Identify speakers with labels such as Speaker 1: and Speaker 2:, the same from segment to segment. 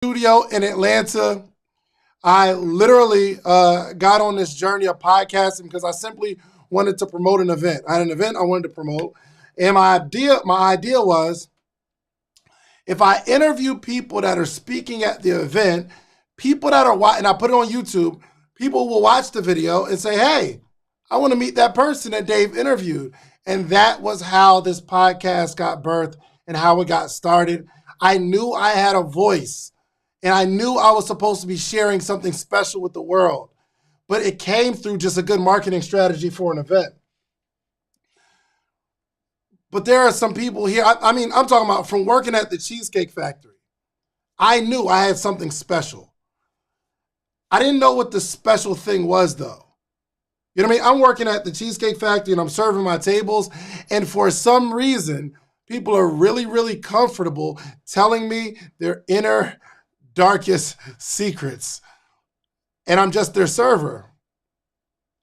Speaker 1: Studio in Atlanta. I literally got on this journey of podcasting because I simply wanted to promote an event. I had an event I wanted to promote, and my idea was if I interview people that are speaking at the event, people that are watching, and I put it on YouTube, people will watch the video and say, "Hey, I want to meet that person that Dave interviewed," and that was how this podcast got birthed and how it got started. I knew I had a voice. And I knew I was supposed to be sharing something special with the world. But it came through just a good marketing strategy for an event. But there are some people here, I'm talking about from working at the Cheesecake Factory. I knew I had something special. I didn't know what the special thing was, though. You know what I mean? I'm working at the Cheesecake Factory and I'm serving my tables. And for some reason, people are really, really comfortable telling me their inner darkest secrets. And I'm just their server.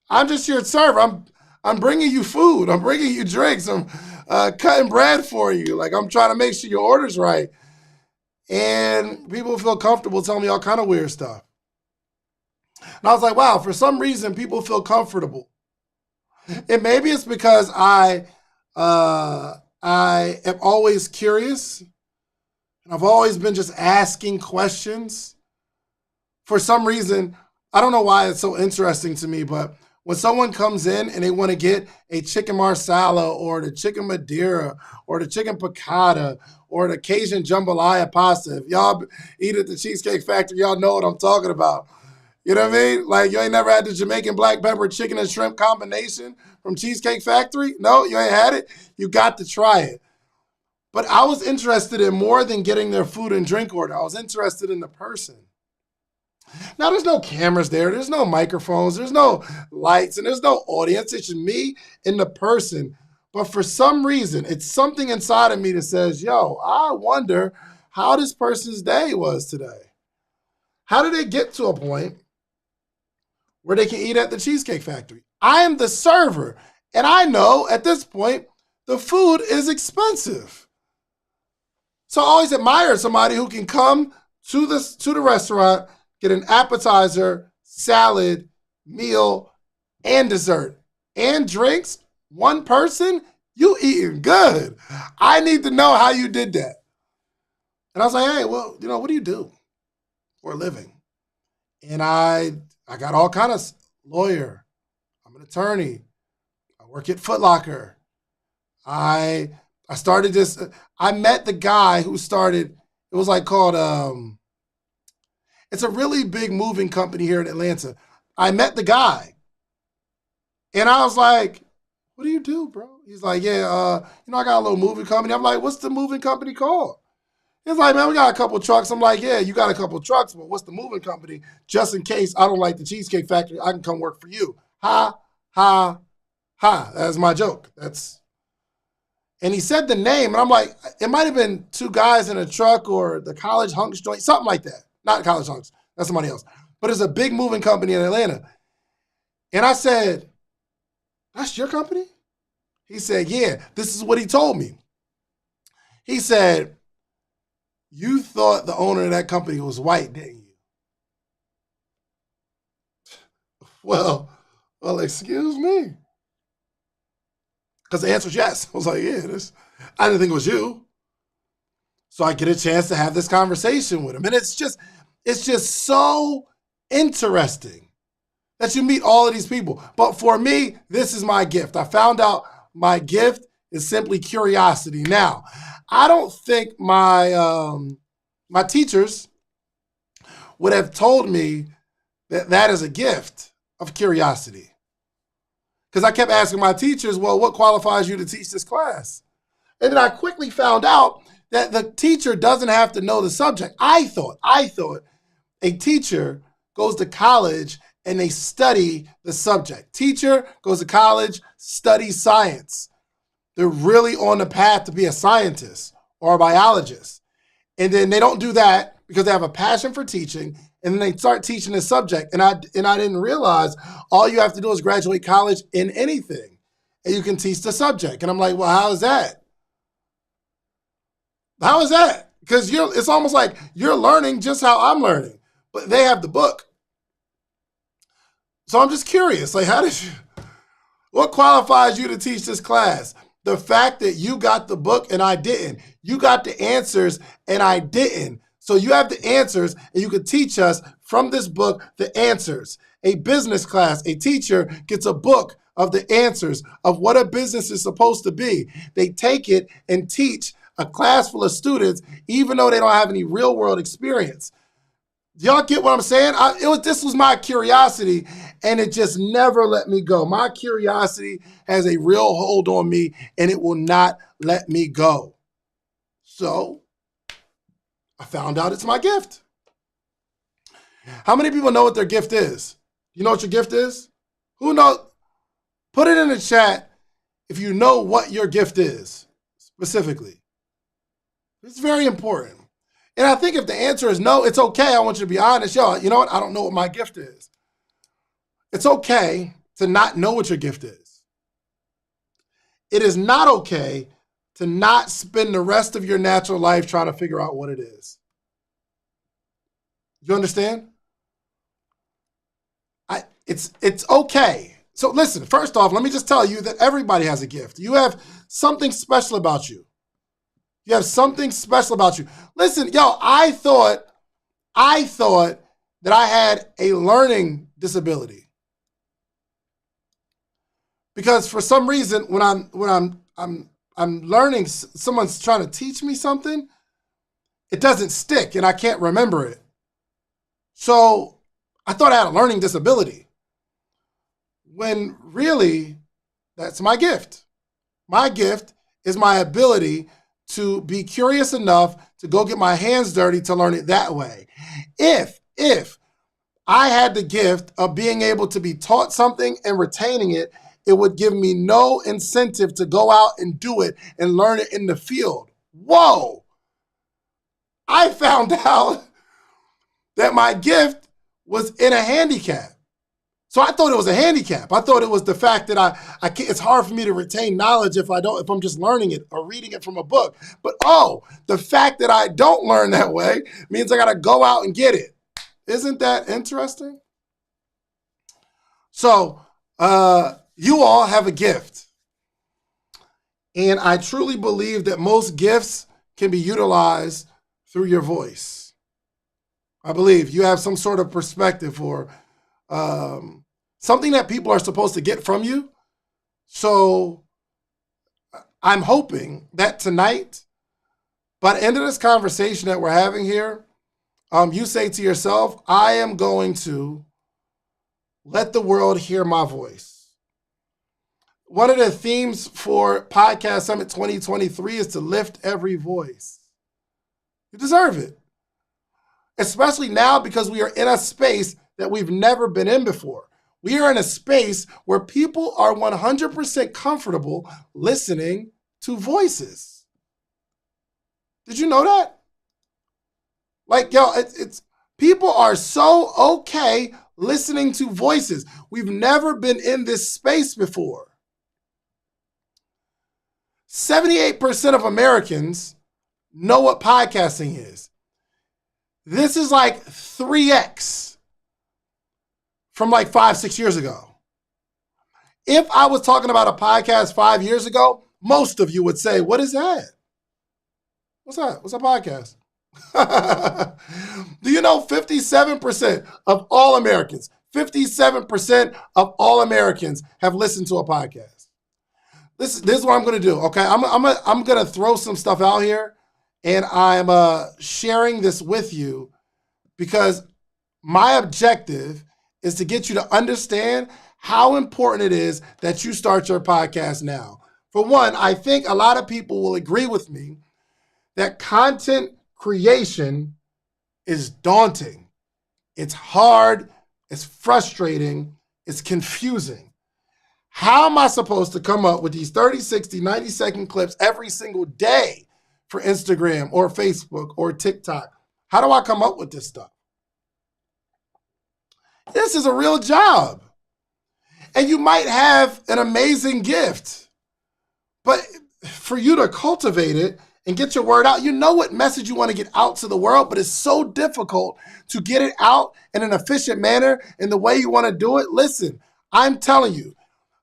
Speaker 1: I'm just your server. I'm bringing you food. I'm bringing you drinks. I'm cutting bread for you. Like, I'm trying to make sure your order's right. And people feel comfortable telling me all kind of weird stuff. And I was like, wow, for some reason, people feel comfortable. And maybe it's because I am always curious. I've always been just asking questions. For some reason, I don't know why it's so interesting to me, but when someone comes in and they want to get a chicken marsala or the chicken Madeira or the chicken piccata or the Cajun jambalaya pasta, if y'all eat at the Cheesecake Factory, y'all know what I'm talking about. You know what I mean? Like, you ain't never had the Jamaican black pepper chicken and shrimp combination from Cheesecake Factory? No, you ain't had it? You got to try it. But I was interested in more than getting their food and drink order. I was interested in the person. Now, there's no cameras there. There's no microphones. There's no lights, and there's no audience. It's just me and the person. But for some reason, it's something inside of me that says, yo, I wonder how this person's day was today. How did they get to a point where they can eat at the Cheesecake Factory? I am the server, and I know at this point the food is expensive. So I always admire somebody who can come to the restaurant, get an appetizer, salad, meal, and dessert, and drinks. One person, you eating good. I need to know how you did that. And I was like, hey, well, what do you do for a living? And I got all kind of lawyer. I'm an attorney. I work at Foot Locker. I started this. I met the guy who started, it was like called, it's a really big moving company here in Atlanta. I met the guy. And I was like, what do you do, bro? He's like, yeah, I got a little moving company. I'm like, what's the moving company called? He's like, man, we got a couple trucks. I'm like, yeah, you got a couple trucks, but what's the moving company? Just in case I don't like the Cheesecake Factory, I can come work for you. Ha, ha, ha. That's my joke. And he said the name, and I'm like, it might have been two guys in a truck or the College Hunks joint, something like that. Not College Hunks, that's somebody else. But it's a big moving company in Atlanta. And I said, that's your company? He said, yeah, this is what he told me. He said, you thought the owner of that company was white, didn't you? Well, excuse me. Because the answer was yes. I was like, yeah, I didn't think it was you. So I get a chance to have this conversation with him. And it's just so interesting that you meet all of these people. But for me, this is my gift. I found out my gift is simply curiosity. Now, I don't think my teachers would have told me that is a gift of curiosity. Because I kept asking my teachers, well, what qualifies you to teach this class? And then I quickly found out that the teacher doesn't have to know the subject. I thought a teacher goes to college and they study the subject. Teacher goes to college, studies science. They're really on the path to be a scientist or a biologist. And then they don't do that because they have a passion for teaching, and then they start teaching the subject. And I didn't realize all you have to do is graduate college in anything, and you can teach the subject. And I'm like, well, how is that? How is that? Because it's almost like you're learning just how I'm learning, but they have the book. So I'm just curious, like, what qualifies you to teach this class? The fact that you got the book and I didn't. You got the answers and I didn't. So you have the answers and you can teach us from this book the answers. A business class, a teacher gets a book of the answers of what a business is supposed to be. They take it and teach a class full of students, even though they don't have any real world experience. Y'all get what I'm saying? This was my curiosity, and it just never let me go. My curiosity has a real hold on me, and it will not let me go. So I found out it's my gift. How many people know what their gift is? You know what your gift is? Who knows? Put it in the chat if you know what your gift is, specifically. It's very important. And I think if the answer is no, it's okay. I want you to be honest. Yo, you know what? I don't know what my gift is. It's okay to not know what your gift is. It is not okay to not spend the rest of your natural life trying to figure out what it is. You understand? It's okay. So listen, first off, let me just tell you that everybody has a gift. You have something special about you. You have something special about you. Listen, yo, I thought that I had a learning disability. Because for some reason, when I'm learning, someone's trying to teach me something, it doesn't stick and I can't remember it. So I thought I had a learning disability. When really, that's my gift. My gift is my ability to be curious enough to go get my hands dirty to learn it that way. If I had the gift of being able to be taught something and retaining it, it would give me no incentive to go out and do it and learn it in the field. Whoa! I found out that my gift was in a handicap. So I thought it was a handicap. I thought it was the fact that I can't, it's hard for me to retain knowledge if I'm just learning it or reading it from a book. But the fact that I don't learn that way means I got to go out and get it. Isn't that interesting? So you all have a gift. And I truly believe that most gifts can be utilized through your voice. I believe you have some sort of perspective or something that people are supposed to get from you. So I'm hoping that tonight, by the end of this conversation that we're having here, you say to yourself, I am going to let the world hear my voice. One of the themes for Podcast Summit 2023 is to lift every voice. You deserve it. Especially now because we are in a space that we've never been in before. We are in a space where people are 100% comfortable listening to voices. Did you know that? Like, yo, it's people are so okay listening to voices. We've never been in this space before. 78% of Americans know what podcasting is. This is like 3x from like 5-6 years ago. If I was talking about a podcast 5 years ago, most of you would say, what is that? What's that? What's a podcast? Do you know 57% of all Americans, 57% of all Americans have listened to a podcast? This is what I'm going to do, okay? I'm going to throw some stuff out here, and I'm sharing this with you because my objective is to get you to understand how important it is that you start your podcast now. For one, I think a lot of people will agree with me that content creation is daunting. It's hard, it's frustrating, it's confusing. How am I supposed to come up with these 30, 60, 90-second clips every single day for Instagram or Facebook or TikTok? How do I come up with this stuff? This is a real job. And you might have an amazing gift, but for you to cultivate it, and get your word out. You know what message you want to get out to the world, but it's so difficult to get it out in an efficient manner in the way you want to do it. Listen, I'm telling you,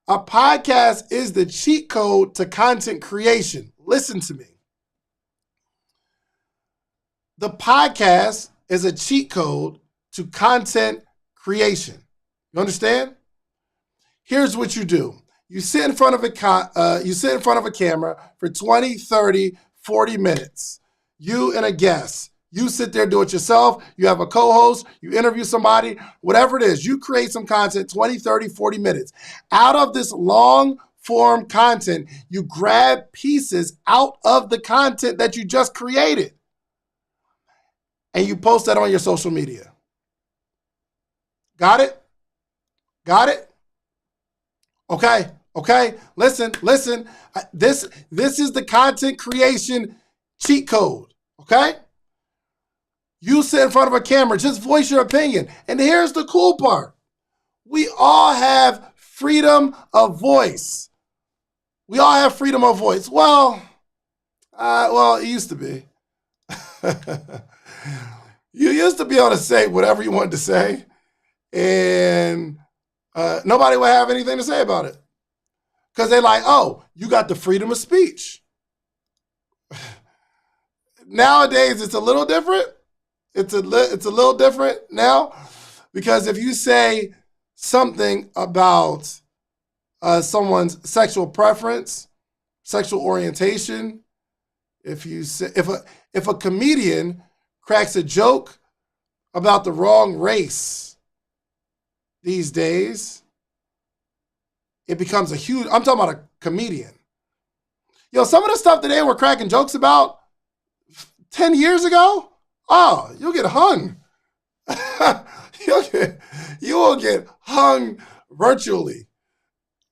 Speaker 1: a podcast is the cheat code to content creation. Listen to me. The podcast is a cheat code to content creation. You understand? Here's what you do. You sit in front of a camera for 20, 30, 40 minutes. You and a guest. You sit there, do it yourself. You have a co-host. You interview somebody. Whatever it is, you create some content, 20, 30, 40 minutes. Out of this long form content, you grab pieces out of the content that you just created. And you post that on your social media. Got it? Got it? Okay. Listen. This is the content creation cheat code. Okay? You sit in front of a camera, just voice your opinion. And here's the cool part. We all have freedom of voice. Well, it used to be. You used to be able to say whatever you wanted to say, and nobody would have anything to say about it. Because they're like, oh, you got the freedom of speech. Nowadays, it's a little different. It's a little different now, because if you say something about someone's sexual preference, sexual orientation, if a comedian cracks a joke about the wrong race these days, it becomes a huge, I'm talking about a comedian. Some of the stuff that they were cracking jokes about 10 years ago, oh, you'll get hung. You will get hung virtually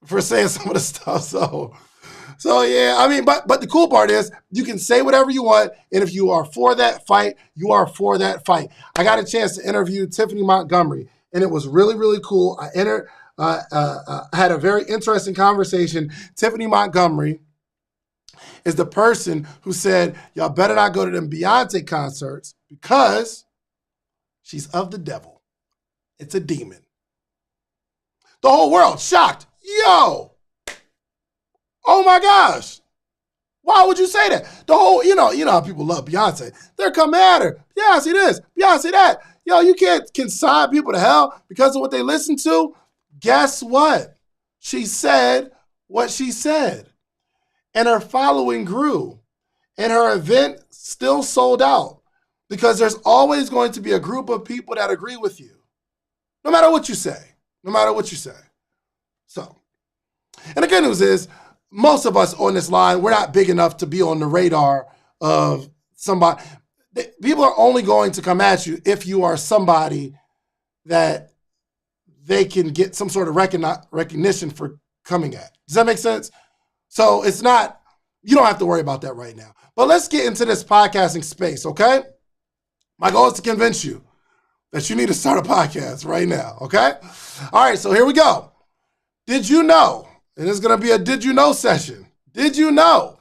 Speaker 1: for saying some of the stuff. So yeah, I mean, but the cool part is you can say whatever you want, and if you are for that fight, you are for that fight. I got a chance to interview Tiffany Montgomery, and it was really, really cool. I had a very interesting conversation. Tiffany Montgomery is the person who said, y'all better not go to them Beyonce concerts because she's of the devil. It's a demon. The whole world shocked. Yo! Oh my gosh. Why would you say that? The whole, you know how people love Beyonce. They're coming at her. Beyonce this, Beyonce that. Yo, you can't consign people to hell because of what they listen to. Guess what? She said what she said. And her following grew. And her event still sold out. Because there's always going to be a group of people that agree with you. No matter what you say. So, and the good news is, most of us on this line, we're not big enough to be on the radar of somebody. People are only going to come at you if you are somebody that they can get some sort of recognition for coming at. Does that make sense? So it's not, you don't have to worry about that right now. But let's get into this podcasting space, okay? My goal is to convince you that you need to start a podcast right now, okay? All right, so here we go. Did you know? And it's going to be a did you know session. Did you know?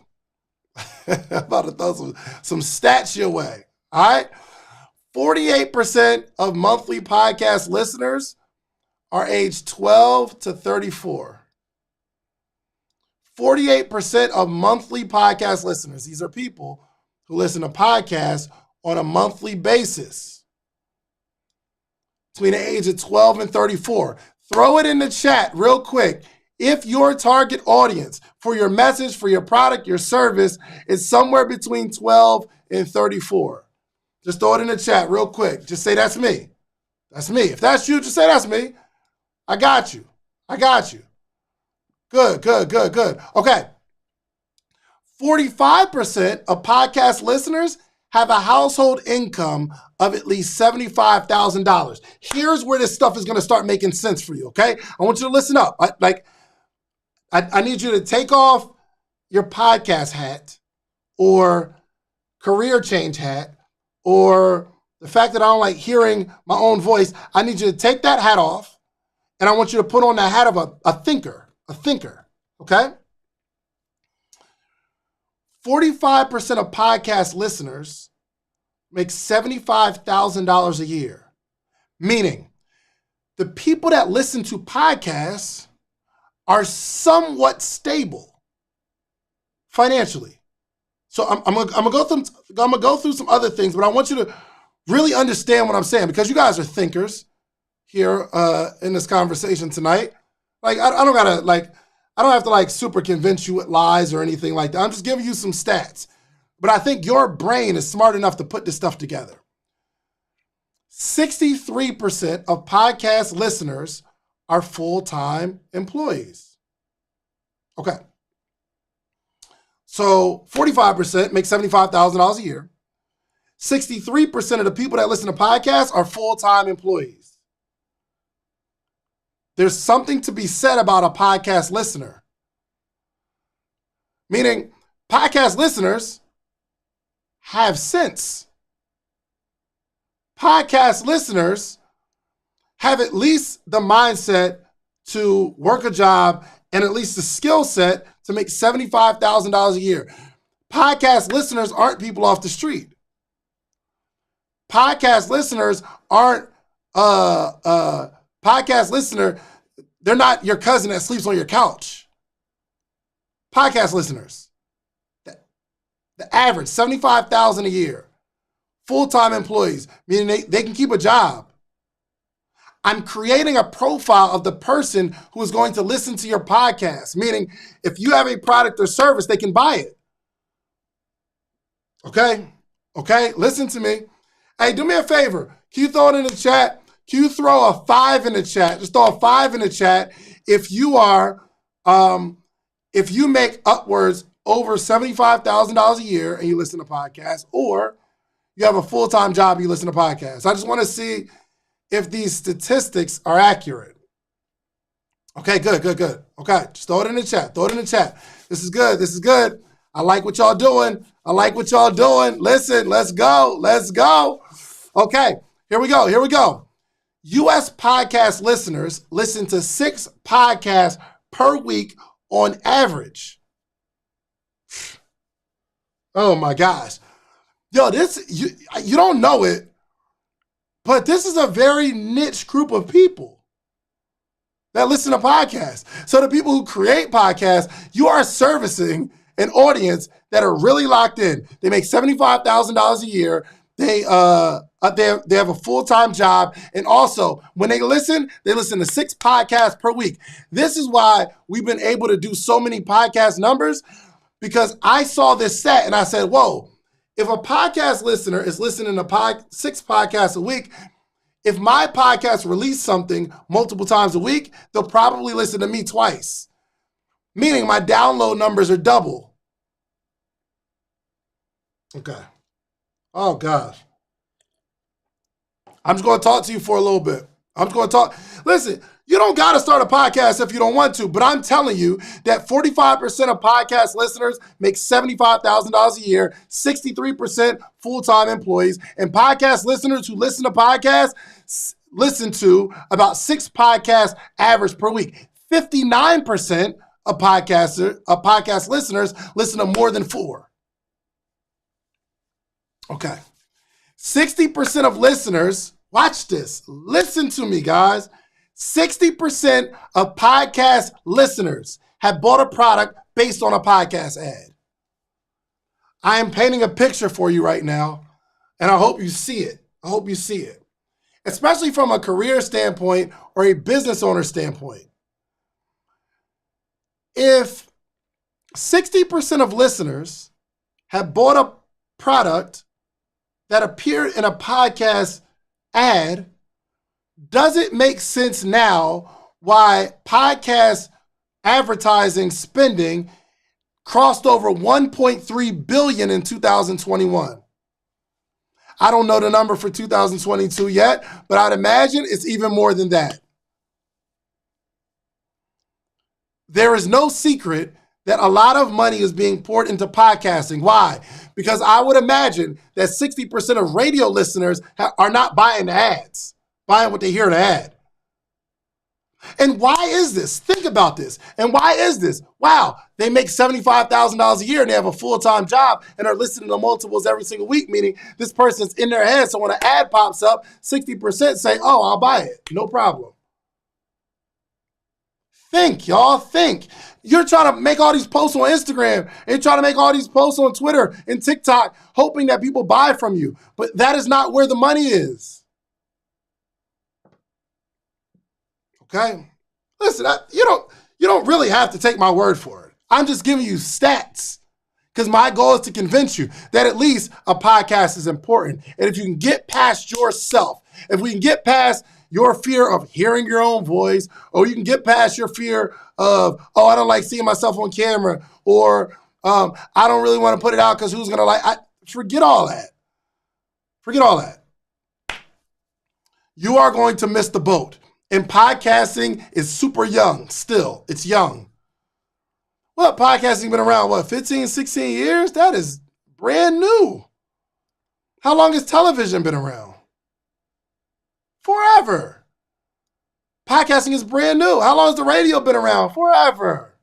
Speaker 1: I'm about to throw some stats your way. All right. 48% of monthly podcast listeners are aged 12 to 34. 48% of monthly podcast listeners, these are people who listen to podcasts on a monthly basis, between the age of 12 and 34. Throw it in the chat real quick. If your target audience for your message, for your product, your service is somewhere between 12 and 34, just throw it in the chat real quick. Just say, that's me. That's me. If that's you, just say, that's me. I got you. Good. Okay. 45% of podcast listeners have a household income of at least $75,000. Here's where this stuff is going to start making sense for you, okay? I want you to listen up. I need you to take off your podcast hat or career change hat or the fact that I don't like hearing my own voice. I need you to take that hat off, and I want you to put on the hat of a thinker, okay? 45% of podcast listeners make $75,000 a year. Meaning, the people that listen to podcasts are somewhat stable financially. So I'm gonna go through some other things, but I want you to really understand what I'm saying, because you guys are thinkers here in this conversation tonight. Like I don't have to super convince you with lies or anything like that. I'm just giving you some stats. But I think your brain is smart enough to put this stuff together. 63% of podcast listeners are full-time employees. Okay. So 45% make $75,000 a year. 63% of the people that listen to podcasts are full-time employees. There's something to be said about a podcast listener. Meaning, podcast listeners have sense. Podcast listeners have at least the mindset to work a job and at least the skill set to make $75,000 a year. Podcast listeners aren't people off the street. Podcast listeners aren't podcast listener. They're not your cousin that sleeps on your couch. Podcast listeners, the average $75,000 a year. Full-time employees, meaning they can keep a job. I'm creating a profile of the person who is going to listen to your podcast, meaning if you have a product or service, they can buy it. Okay, listen to me. Hey, do me a favor. Can you throw it in the chat? Can you throw a 5 in the chat? Just throw a 5 in the chat if you are, if you make upwards over $75,000 a year and you listen to podcasts, or you have a full-time job, you listen to podcasts. I just want to see if these statistics are accurate. Okay, good. Okay, just throw it in the chat. This is good. I like what y'all doing. Listen, let's go. Okay, here we go. U.S. podcast listeners listen to 6 podcasts per week on average. Oh my gosh. Yo, you don't know it, but this is a very niche group of people that listen to podcasts. So the people who create podcasts, you are servicing an audience that are really locked in. They make $75,000 a year. They have a full-time job. And also, when they listen to 6 podcasts per week. This is why we've been able to do so many podcast numbers, because I saw this stat and I said, whoa, if a podcast listener is listening to 6 podcasts a week, if my podcast release something multiple times a week, they'll probably listen to me twice. Meaning my download numbers are double. Okay. Oh, gosh. I'm just going to talk to you for a little bit. Listen, you don't got to start a podcast if you don't want to, but I'm telling you that 45% of podcast listeners make $75,000 a year, 63% full-time employees, and podcast listeners who listen to podcasts listen to about 6 podcasts average per week. 59% of podcast listeners listen to more than 4. Okay. 60% of listeners, watch this, listen to me, guys. 60% of podcast listeners have bought a product based on a podcast ad. I am painting a picture for you right now, and I hope you see it. Especially from a career standpoint or a business owner standpoint. If 60% of listeners have bought a product that appeared in a podcast ad, does it make sense now why podcast advertising spending crossed over $1.3 billion in 2021? I don't know the number for 2022 yet, but I'd imagine it's even more than that. There is no secret that a lot of money is being poured into podcasting. Why? Because I would imagine that 60% of radio listeners are not buying the ads, buying what they hear in the ad. And why is this? Think about this. And why is this? Wow, they make $75,000 a year and they have a full-time job and are listening to multiples every single week, meaning this person's in their head. So when an ad pops up, 60% say, oh, I'll buy it. No problem. Think, y'all, think. You're trying to make all these posts on Instagram and trying to make all these posts on Twitter and TikTok, hoping that people buy from you. But that is not where the money is. Okay? Listen, you don't really have to take my word for it. I'm just giving you stats because my goal is to convince you that at least a podcast is important. And if you can get past yourself, if we can get past your fear of hearing your own voice, or you can get past your fear of, oh, I don't like seeing myself on camera, or I don't really want to put it out because who's going to like, forget all that. Forget all that. You are going to miss the boat. And podcasting is super young still. It's young. Well, podcasting been around, 15, 16 years? That is brand new. How long has television been around? Forever. Podcasting is brand new. How long has the radio been around? Forever.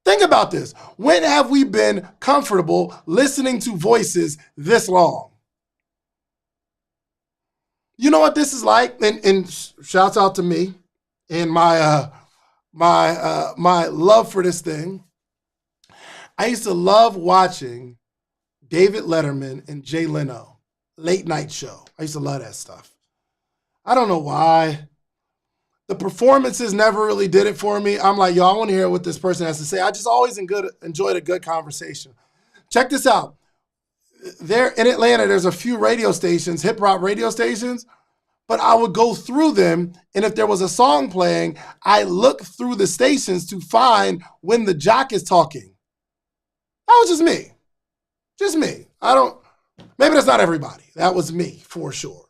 Speaker 1: Think about this. When have we been comfortable listening to voices this long? You know what this is like? And shouts out to me and my love for this thing. I used to love watching David Letterman and Jay Leno late night show. I used to love that stuff. I don't know why. The performances never really did it for me. I'm like, yo, I want to hear what this person has to say. I just always enjoyed a good conversation. Check this out. There in Atlanta, there's a few radio stations, hip hop radio stations, but I would go through them. And if there was a song playing, I look through the stations to find when the jock is talking. That was just me. Just me. Maybe that's not everybody. That was me for sure.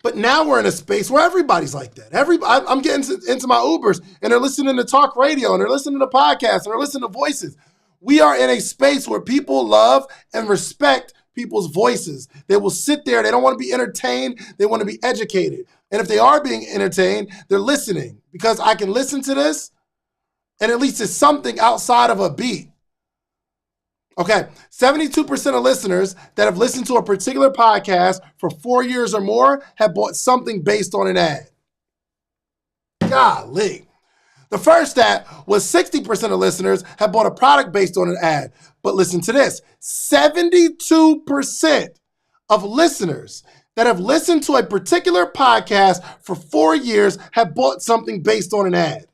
Speaker 1: But now we're in a space where everybody's like that. I'm getting into my Ubers and they're listening to talk radio and they're listening to podcasts and they're listening to voices. We are in a space where people love and respect people's voices. They will sit there. They don't want to be entertained. They want to be educated. And if they are being entertained, they're listening because I can listen to this and at least it's something outside of a beat. Okay, 72% of listeners that have listened to a particular podcast for 4 years or more have bought something based on an ad. Golly. The first stat was 60% of listeners have bought a product based on an ad. But listen to this, 72% of listeners that have listened to a particular podcast for 4 years have bought something based on an ad.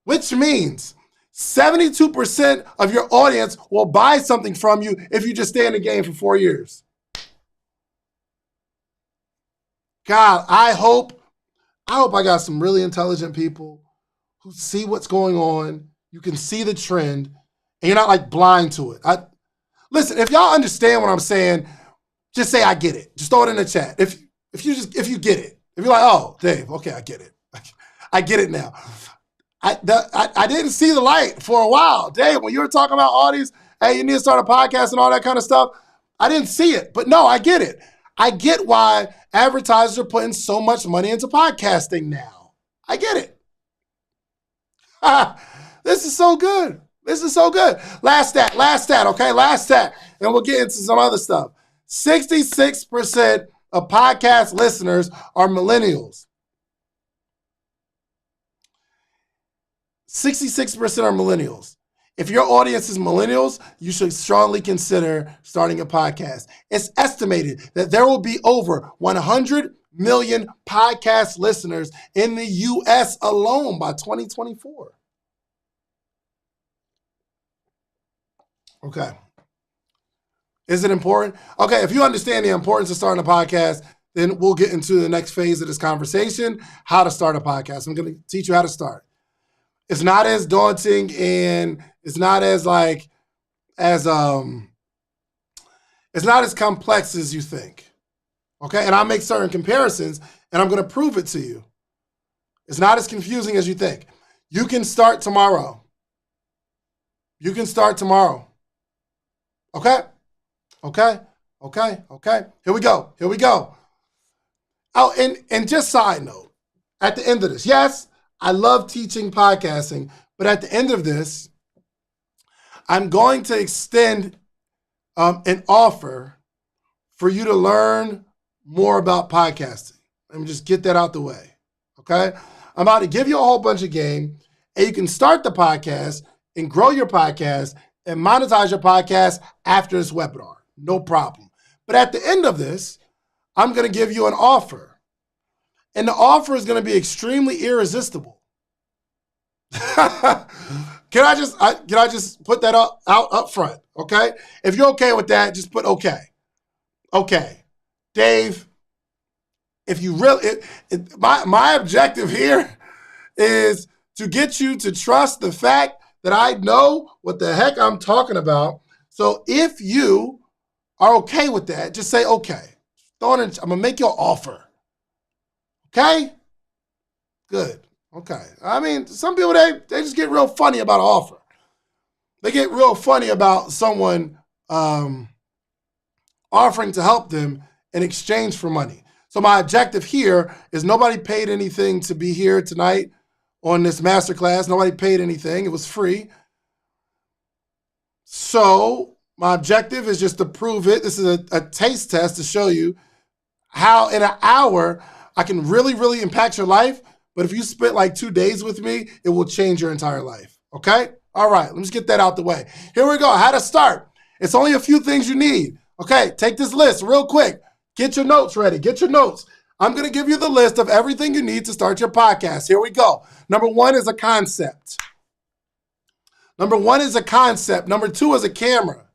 Speaker 1: Which means 72% of your audience will buy something from you if you just stay in the game for 4 years. God, I hope I got some really intelligent people who see what's going on. You can see the trend and you're not like blind to it. Listen, if y'all understand what I'm saying, just say, I get it. Just throw it in the chat. If you get it, if you're like, oh, Dave, okay, I get it. I get it now. I didn't see the light for a while. Dave, when you were talking about all these, hey, you need to start a podcast and all that kind of stuff, I didn't see it. But no, I get it. I get why advertisers are putting so much money into podcasting now. I get it. This is so good. This is so good. Last stat, okay? Last stat. And we'll get into some other stuff. 66% of podcast listeners are millennials. 66% are millennials. If your audience is millennials, you should strongly consider starting a podcast. It's estimated that there will be over 100 million podcast listeners in the U.S. alone by 2024. Okay. Is it important? Okay, if you understand the importance of starting a podcast, then we'll get into the next phase of this conversation, how to start a podcast. I'm going to teach you how to start. It's not as daunting and it's not as it's not as complex as you think. Okay? And I'll make certain comparisons and I'm going to prove it to you. It's not as confusing as you think. You can start tomorrow. You can start tomorrow. Okay? Okay? Okay? Okay? Here we go. Oh, and just side note, at the end of this, yes, I love teaching podcasting, but at the end of this, I'm going to extend an offer for you to learn more about podcasting. Let me just get that out the way, okay? I'm about to give you a whole bunch of game, and you can start the podcast and grow your podcast and monetize your podcast after this webinar. No problem. But at the end of this, I'm going to give you an offer. And the offer is going to be extremely irresistible. Can I just put that out up front, okay? If you're okay with that, just put okay. Okay. Dave, if you really, my objective here is to get you to trust the fact that I know what the heck I'm talking about. So if you are okay with that, just say okay. I'm going to make you an offer. Okay? Good. Okay. I mean, some people, they just get real funny about an offer. They get real funny about someone offering to help them in exchange for money. So my objective here is nobody paid anything to be here tonight on this masterclass. Nobody paid anything. It was free. So my objective is just to prove it. This is a taste test to show you how in an hour I can really, really impact your life. But if you spent like 2 days with me, it will change your entire life. Okay? All right, let me just get that out the way. Here we go. How to start. It's only a few things you need. Okay, take this list real quick. Get your notes ready. Get your notes. I'm going to give you the list of everything you need to start your podcast. Here we go. Number 1 is a concept. Number 1 is a concept. Number 2 is a camera.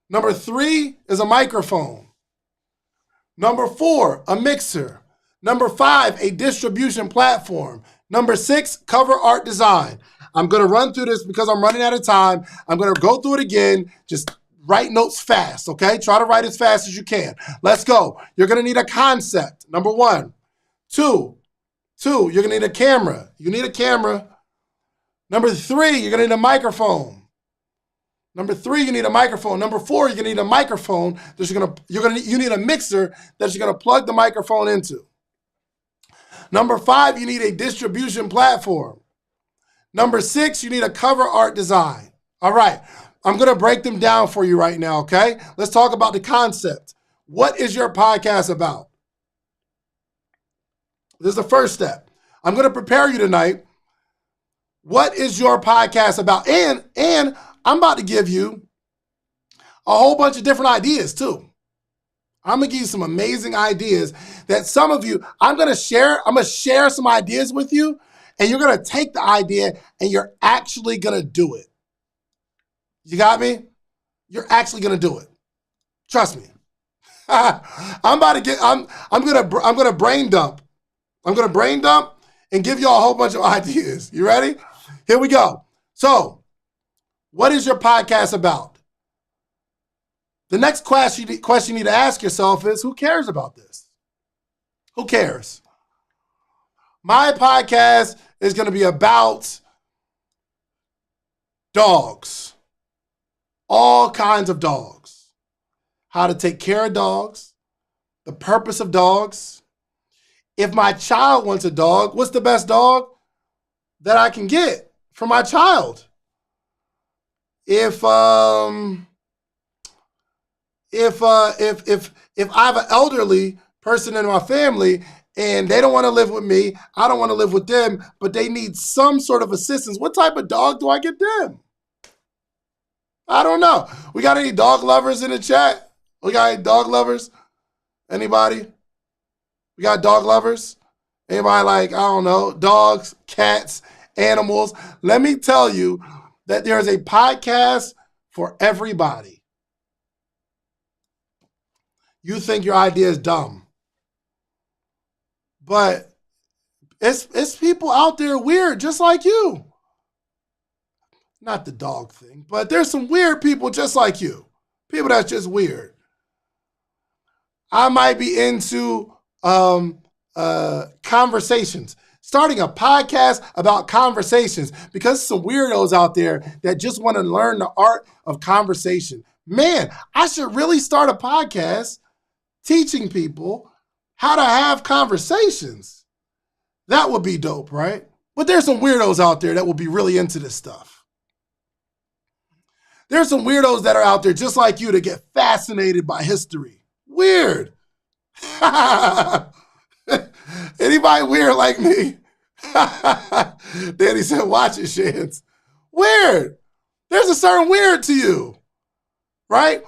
Speaker 1: Number 3 is a microphone. Number 4, a mixer. Number 5, a distribution platform. Number 6, cover art design. I'm going to run through this because I'm running out of time. I'm going to go through it again. Just write notes fast, okay? Try to write as fast as you can. Let's go. You're going to need a concept, number 1. 2, you're going to need a camera. You need a camera. Number 3, you're going to need a microphone. Number 3, you need a microphone. Number 4, you're going to need a microphone that you need a mixer that you're going to plug the microphone into. Number 5, you need a distribution platform. Number 6, you need a cover art design. All right, I'm going to break them down for you right now, okay? Let's talk about the concept. What is your podcast about? This is the first step. I'm going to prepare you tonight. What is your podcast about? And I'm about to give you a whole bunch of different ideas too. I'm going to give you some amazing ideas that some of you, I'm going to share some ideas with you, and you're going to take the idea and you're actually going to do it. You got me? You're actually going to do it. Trust me. I'm going to brain dump. I'm going to brain dump and give you a whole bunch of ideas. You ready? Here we go. So, what is your podcast about? The next question you need to ask yourself is, who cares about this? Who cares? My podcast is going to be about dogs. All kinds of dogs. How to take care of dogs. The purpose of dogs. If my child wants a dog, what's the best dog that I can get for my child? If I have an elderly person in my family and they don't want to live with me, I don't want to live with them, but they need some sort of assistance, what type of dog do I get them? I don't know. We got any dog lovers in the chat? We got any dog lovers? Anybody? We got dog lovers? Anybody like, I don't know, dogs, cats, animals? Let me tell you that there is a podcast for everybody. You think your idea is dumb, but it's people out there weird just like you. Not the dog thing, but there's some weird people just like you. People that's just weird. I might be into conversations. Starting a podcast about conversations, because some weirdos out there that just want to learn the art of conversation. Man, I should really start a podcast teaching people how to have conversations. That would be dope, right? But there's some weirdos out there that will be really into this stuff. There's some weirdos that are out there just like you that get fascinated by history. Weird. Anybody weird like me? Danny said, watch it, Shans. Weird. There's a certain weird to you, right?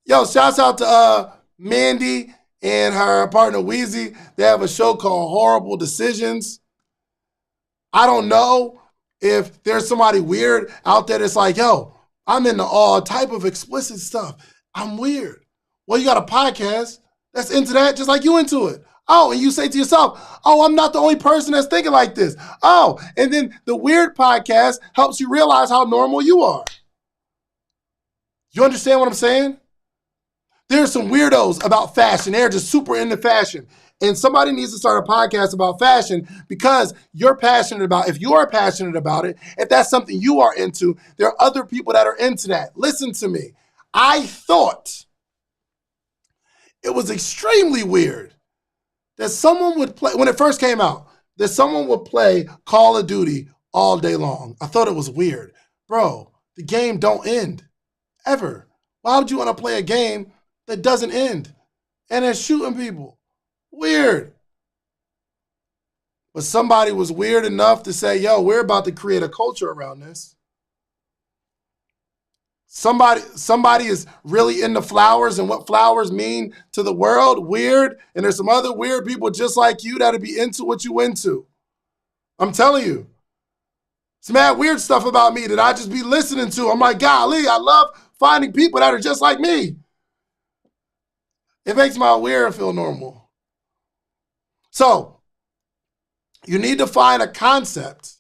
Speaker 1: Yo, shouts out to Mandy and her partner Wheezy. They have a show called Horrible Decisions. I don't know if there's somebody weird out there that's like, yo, I'm into all type of explicit stuff. I'm weird. Well, you got a podcast that's into that just like you into it. Oh, and you say to yourself, oh, I'm not the only person that's thinking like this. Oh, and then the weird podcast helps you realize how normal you are. You understand what I'm saying? There's some weirdos about fashion. They're just super into fashion. And somebody needs to start a podcast about fashion because you're passionate about it. If you are passionate about it, if that's something you are into, there are other people that are into that. Listen to me. I thought it was extremely weird that someone would play, when it first came out, that someone would play Call of Duty all day long. I thought it was weird. Bro, the game don't end, ever. Why would you want to play a game that doesn't end and it's shooting people? Weird. But somebody was weird enough to say, yo, we're about to create a culture around this. Somebody is really into flowers and what flowers mean to the world. Weird. And there's some other weird people just like you that'll be into what you into. I'm telling you. Some mad weird stuff about me that I just be listening to. I'm like, golly, I love finding people that are just like me. It makes my weird feel normal. So, you need to find a concept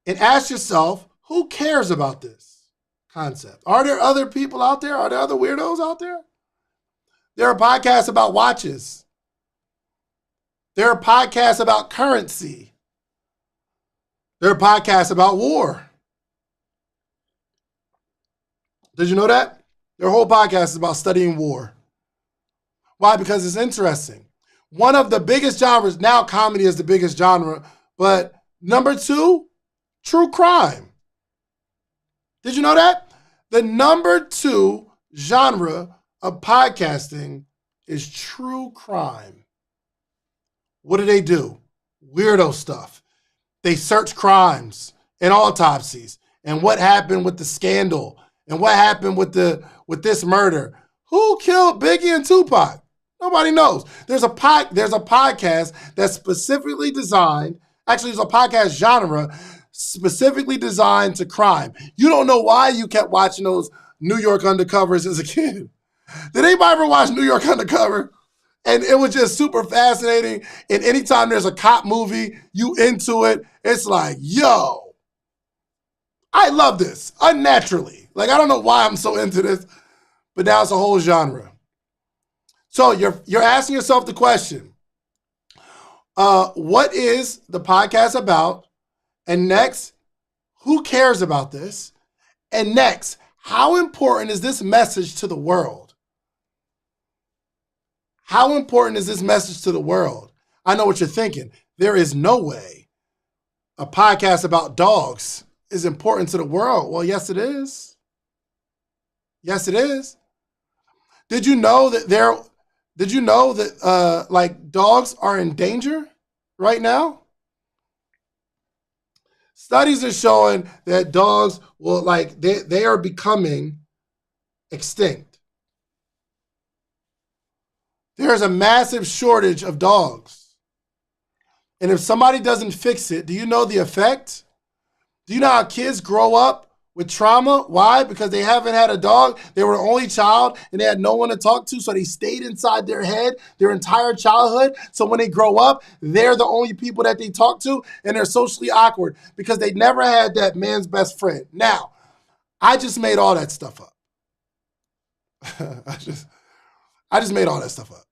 Speaker 1: and ask yourself, who cares about this concept? Are there other people out there? Are there other weirdos out there? There are podcasts about watches. There are podcasts about currency. There are podcasts about war. Did you know that? Their whole podcast is about studying war. Why? Because it's interesting. One of the biggest genres, now comedy is the biggest genre, but number 2, true crime. Did you know that? The number 2 genre of podcasting is true crime. What do? Weirdo stuff. They search crimes and autopsies and what happened with the scandal and what happened with this murder. Who killed Biggie and Tupac? Nobody knows. There's a podcast that's specifically designed, actually there's a podcast genre specifically designed to crime. You don't know why you kept watching those New York Undercovers as a kid. Did anybody ever watch New York Undercover? And it was just super fascinating. And anytime there's a cop movie, you into it. It's like, yo, I love this unnaturally. Like, I don't know why I'm so into this, but now it's a whole genre. So you're asking yourself the question, what is the podcast about? And next, who cares about this? And next, how important is this message to the world? How important is this message to the world? I know what you're thinking. There is no way a podcast about dogs is important to the world. Well, yes, it is. Yes, it is. Did you know that like dogs are in danger right now? Studies are showing that dogs will they are becoming extinct. There's a massive shortage of dogs. And if somebody doesn't fix it, do you know the effect? Do you know how kids grow up with trauma? Why? Because they haven't had a dog. They were the only child and they had no one to talk to. So they stayed inside their head their entire childhood. So when they grow up, they're the only people that they talk to and they're socially awkward because they never had that man's best friend. Now, I just made all that stuff up. I just made all that stuff up.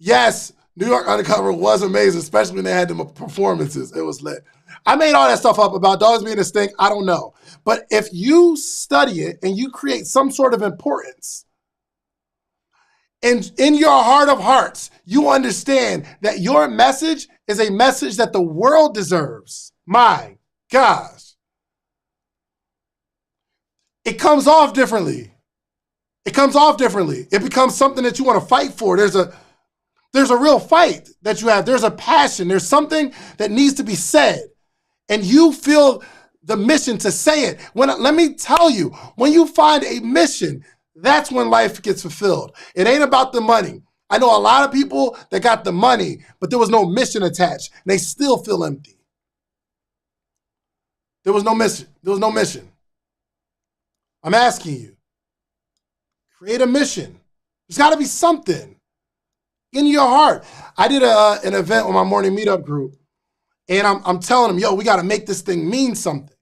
Speaker 1: Yes, New York Undercover was amazing, especially when they had them performances. It was lit. I made all that stuff up about dogs being extinct. I don't know. But if you study it and you create some sort of importance, And in your heart of hearts, you understand that your message is a message that the world deserves. My gosh. It comes off differently. It comes off differently. It becomes something that you want to fight for. There's a real fight that you have. There's a passion. There's something that needs to be said. And you feel the mission to say it. Let me tell you, when you find a mission, that's when life gets fulfilled. It ain't about the money. I know a lot of people that got the money, but there was no mission attached. And they still feel empty. There was no mission. There was no mission. I'm asking you, create a mission. There's got to be something in your heart. I did an event with my morning meetup group, and I'm telling them, yo, we got to make this thing mean something.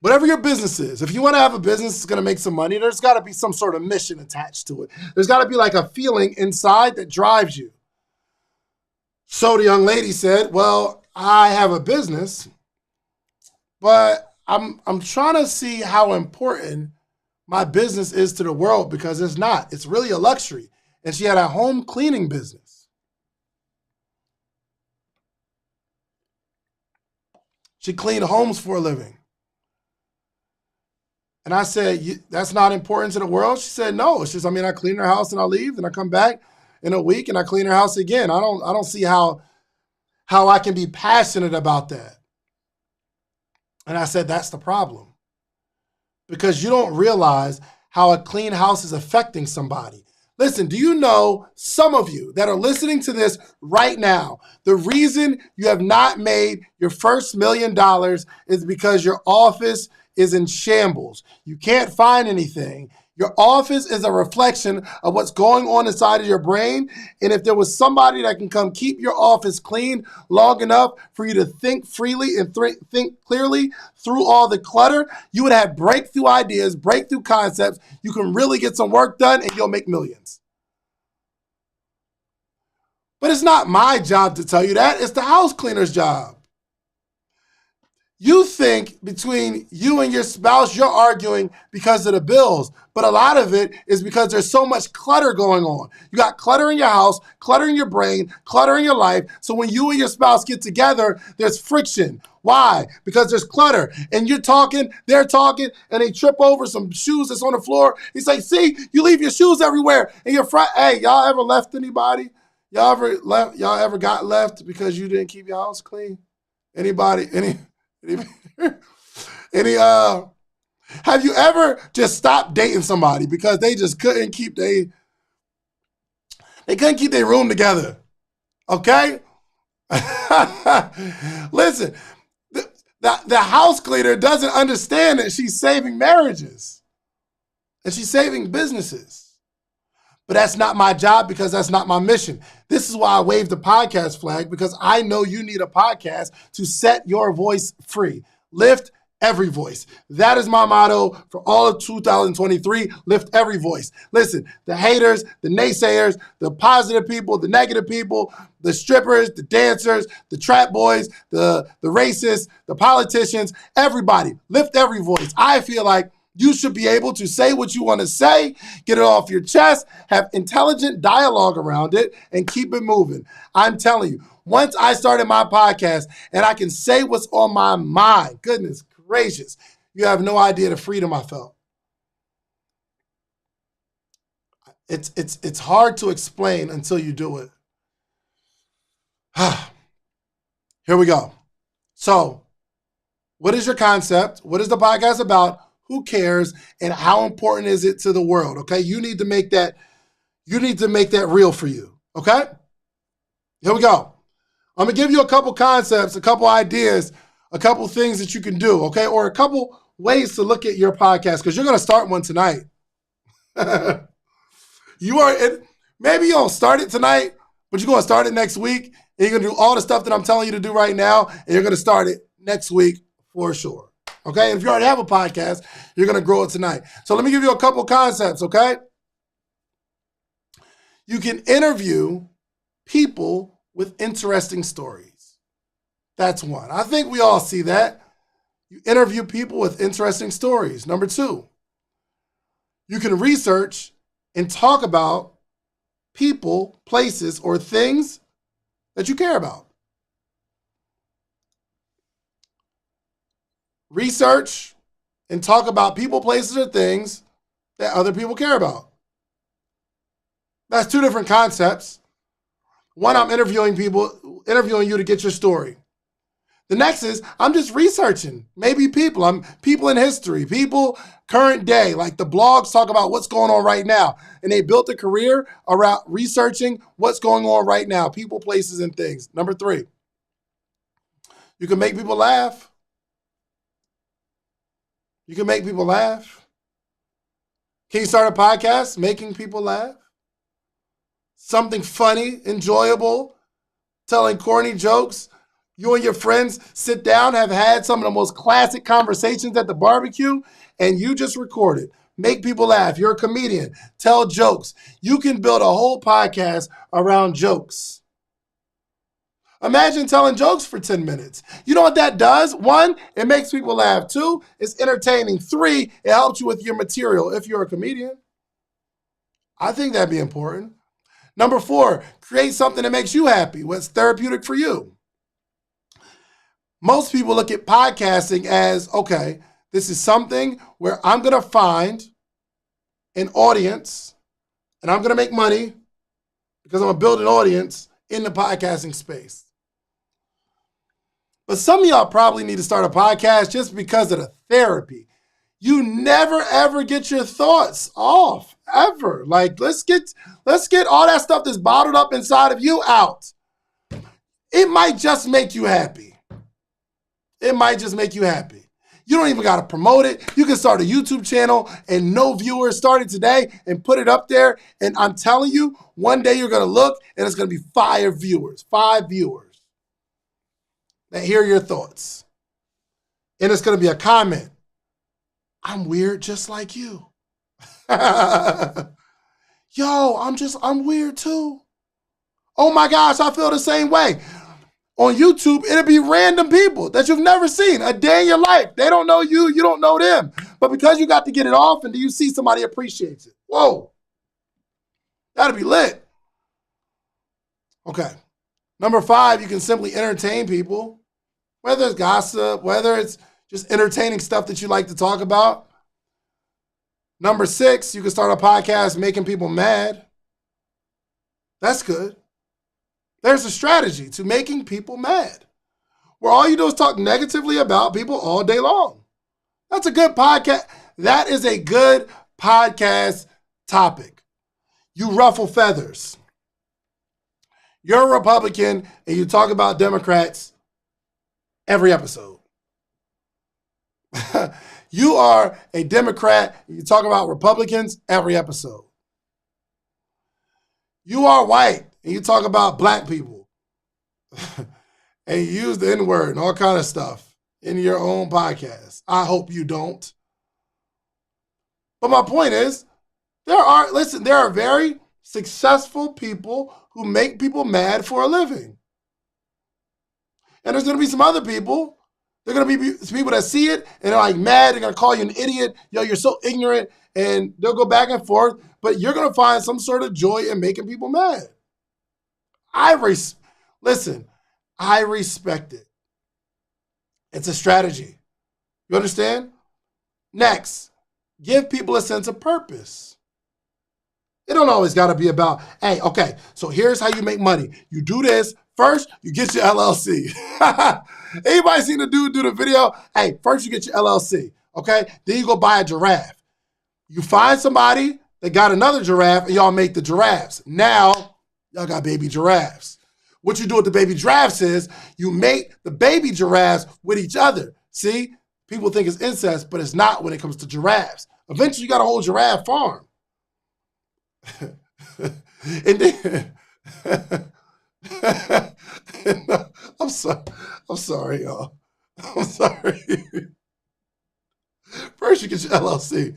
Speaker 1: Whatever your business is, if you want to have a business that's going to make some money, there's got to be some sort of mission attached to it. There's got to be like a feeling inside that drives you. So the young lady said, well, I have a business, but I'm trying to see how important my business is to the world, because it's not. It's really a luxury. And she had a home cleaning business. She cleaned homes for a living. And I said, that's not important to the world? She said, no. It's just, I clean her house and I leave, and I come back in a week and I clean her house again. I don't see how I can be passionate about that. And I said, that's the problem. Because you don't realize how a clean house is affecting somebody. Listen, do you know, some of you that are listening to this right now, the reason you have not made your first $1 million is because your office is in shambles. You can't find anything. Your office is a reflection of what's going on inside of your brain. And if there was somebody that can come keep your office clean long enough for you to think freely and think clearly through all the clutter, you would have breakthrough ideas, breakthrough concepts. You can really get some work done and you'll make millions. But it's not my job to tell you that. It's the house cleaner's job. You think between you and your spouse, you're arguing because of the bills, but a lot of it is because there's so much clutter going on. You got clutter in your house, clutter in your brain, clutter in your life. So when you and your spouse get together, there's friction. Why? Because there's clutter, and you're talking, they're talking, and they trip over some shoes that's on the floor. He's like, see, you leave your shoes everywhere. And your friend, hey, y'all ever left anybody? Y'all ever got left because you didn't keep your house clean? Anybody? Have you ever just stopped dating somebody because they just couldn't keep they couldn't keep their room together? Okay? Listen, the house cleaner doesn't understand that she's saving marriages and she's saving businesses. But that's not my job, because that's not my mission. This is why I waved the podcast flag, because I know you need a podcast to set your voice free. Lift every voice. That is my motto for all of 2023. Lift every voice. Listen, the haters, the naysayers, the positive people, the negative people, the strippers, the dancers, the trap boys, the racists, the politicians, everybody, lift every voice. I feel like you should be able to say what you want to say, get it off your chest, have intelligent dialogue around it, and keep it moving. I'm telling you, once I started my podcast and I can say what's on my mind, goodness gracious, you have no idea the freedom I felt. It's hard to explain until you do it. Here we go. So, what is your concept? What is the podcast about? Who cares? And how important is it to the world? Okay, you need to make that real for you. Okay? Here we go. I'm gonna give you a couple concepts, a couple ideas, a couple things that you can do, okay? Or a couple ways to look at your podcast, because you're gonna start one tonight. Maybe you don't start it tonight, but you're gonna start it next week, and you're gonna do all the stuff that I'm telling you to do right now, and you're gonna start it next week for sure. Okay, and if you already have a podcast, you're going to grow it tonight. So let me give you a couple concepts, okay? You can interview people with interesting stories. That's one. I think we all see that. You interview people with interesting stories. Number two, you can research and talk about people, places, or things that you care about. Research and talk about people, places, or things that other people care about. That's two different concepts. One, I'm interviewing you to get your story. The next is I'm just researching maybe people. I'm people in history, people current day, like the blogs talk about what's going on right now. And they built a career around researching what's going on right now, people, places, and things. Number 3, you can make people laugh. You can make people laugh. Can you start a podcast making people laugh? Something funny, enjoyable, telling corny jokes. You and your friends sit down, have had some of the most classic conversations at the barbecue, and you just record it. Make people laugh. You're a comedian. Tell jokes. You can build a whole podcast around jokes. Imagine telling jokes for 10 minutes. You know what that does? 1, it makes people laugh. 2, it's entertaining. 3, it helps you with your material if you're a comedian. I think that'd be important. Number 4, create something that makes you happy. What's therapeutic for you? Most people look at podcasting as, okay, this is something where I'm going to find an audience and I'm going to make money because I'm going to build an audience in the podcasting space. But some of y'all probably need to start a podcast just because of the therapy. You never, ever get your thoughts off, ever. Like, let's get all that stuff that's bottled up inside of you out. It might just make you happy. It might just make you happy. You don't even got to promote it. You can start a YouTube channel and no viewers. Start it today and put it up there. And I'm telling you, one day you're going to look and it's going to be 5 viewers that hear your thoughts. And it's going to be a comment. I'm weird just like you. Yo, I'm weird too. Oh my gosh, I feel the same way. On YouTube, it'll be random people that you've never seen a day in your life. They don't know you, you don't know them. But because you got to get it off and do you see somebody appreciates it? Whoa, that'll be lit. Okay. Number 5, you can simply entertain people, whether it's gossip, whether it's just entertaining stuff that you like to talk about. Number 6, you can start a podcast making people mad. That's good. There's a strategy to making people mad, where all you do is talk negatively about people all day long. That's a good podcast. That is a good podcast topic. You ruffle feathers. You're a Republican and you talk about Democrats every episode. You are a Democrat and you talk about Republicans every episode. You are white and you talk about black people and you use the N-word and all kind of stuff in your own podcast. I hope you don't. But my point is, there are very successful people who make people mad for a living. And there's going to be some other people. There are going to be some people that see it and they're like mad. They're going to call you an idiot. Yo, you're so ignorant. And they'll go back and forth. But you're going to find some sort of joy in making people mad. I respect it. It's a strategy. You understand? Next, give people a sense of purpose. It don't always got to be about, hey, okay, so here's how you make money. You do this. First, you get your LLC. Anybody seen the dude do the video? Hey, first you get your LLC, okay? Then you go buy a giraffe. You find somebody that got another giraffe and y'all make the giraffes. Now, y'all got baby giraffes. What you do with the baby giraffes is you mate the baby giraffes with each other. See? People think it's incest, but it's not when it comes to giraffes. Eventually, you got a whole giraffe farm. And then, I'm sorry, y'all. I'm sorry. First, you get your LLC.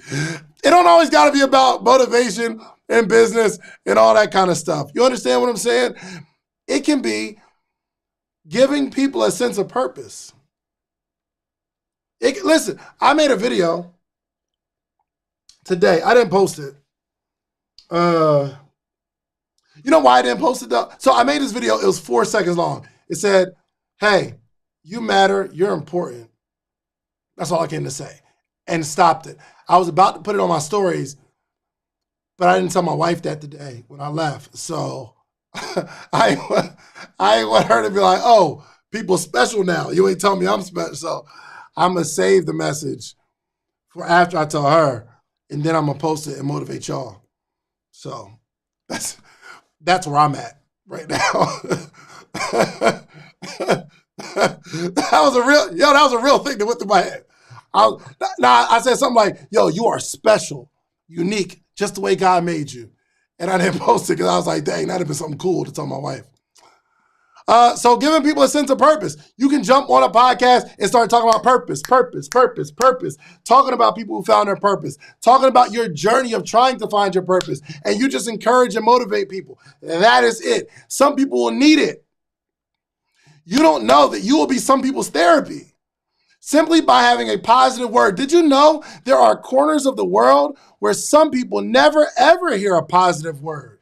Speaker 1: It don't always got to be about motivation and business and all that kind of stuff. You understand what I'm saying? It can be giving people a sense of purpose. Listen, I made a video today. I didn't post it. You know why I didn't post it though? So I made this video. It was 4 seconds long. It said, "Hey, you matter. You're important." That's all I came to say, and stopped it. I was about to put it on my stories, but I didn't tell my wife that today when I left. So I ain't want her to be like, "Oh, people special now. You ain't telling me I'm special." So I'm gonna save the message for after I tell her, and then I'm gonna post it and motivate y'all. So that's where I'm at right now. That was a real thing that went through my head. I said something like, "Yo, you are special, unique, just the way God made you." And I didn't post it because I was like, dang, that'd have been something cool to tell my wife. So giving people a sense of purpose. You can jump on a podcast and start talking about purpose. Talking about people who found their purpose. Talking about your journey of trying to find your purpose. And you just encourage and motivate people. That is it. Some people will need it. You don't know that you will be some people's therapy simply by having a positive word. Did you know there are corners of the world where some people never, ever hear a positive word?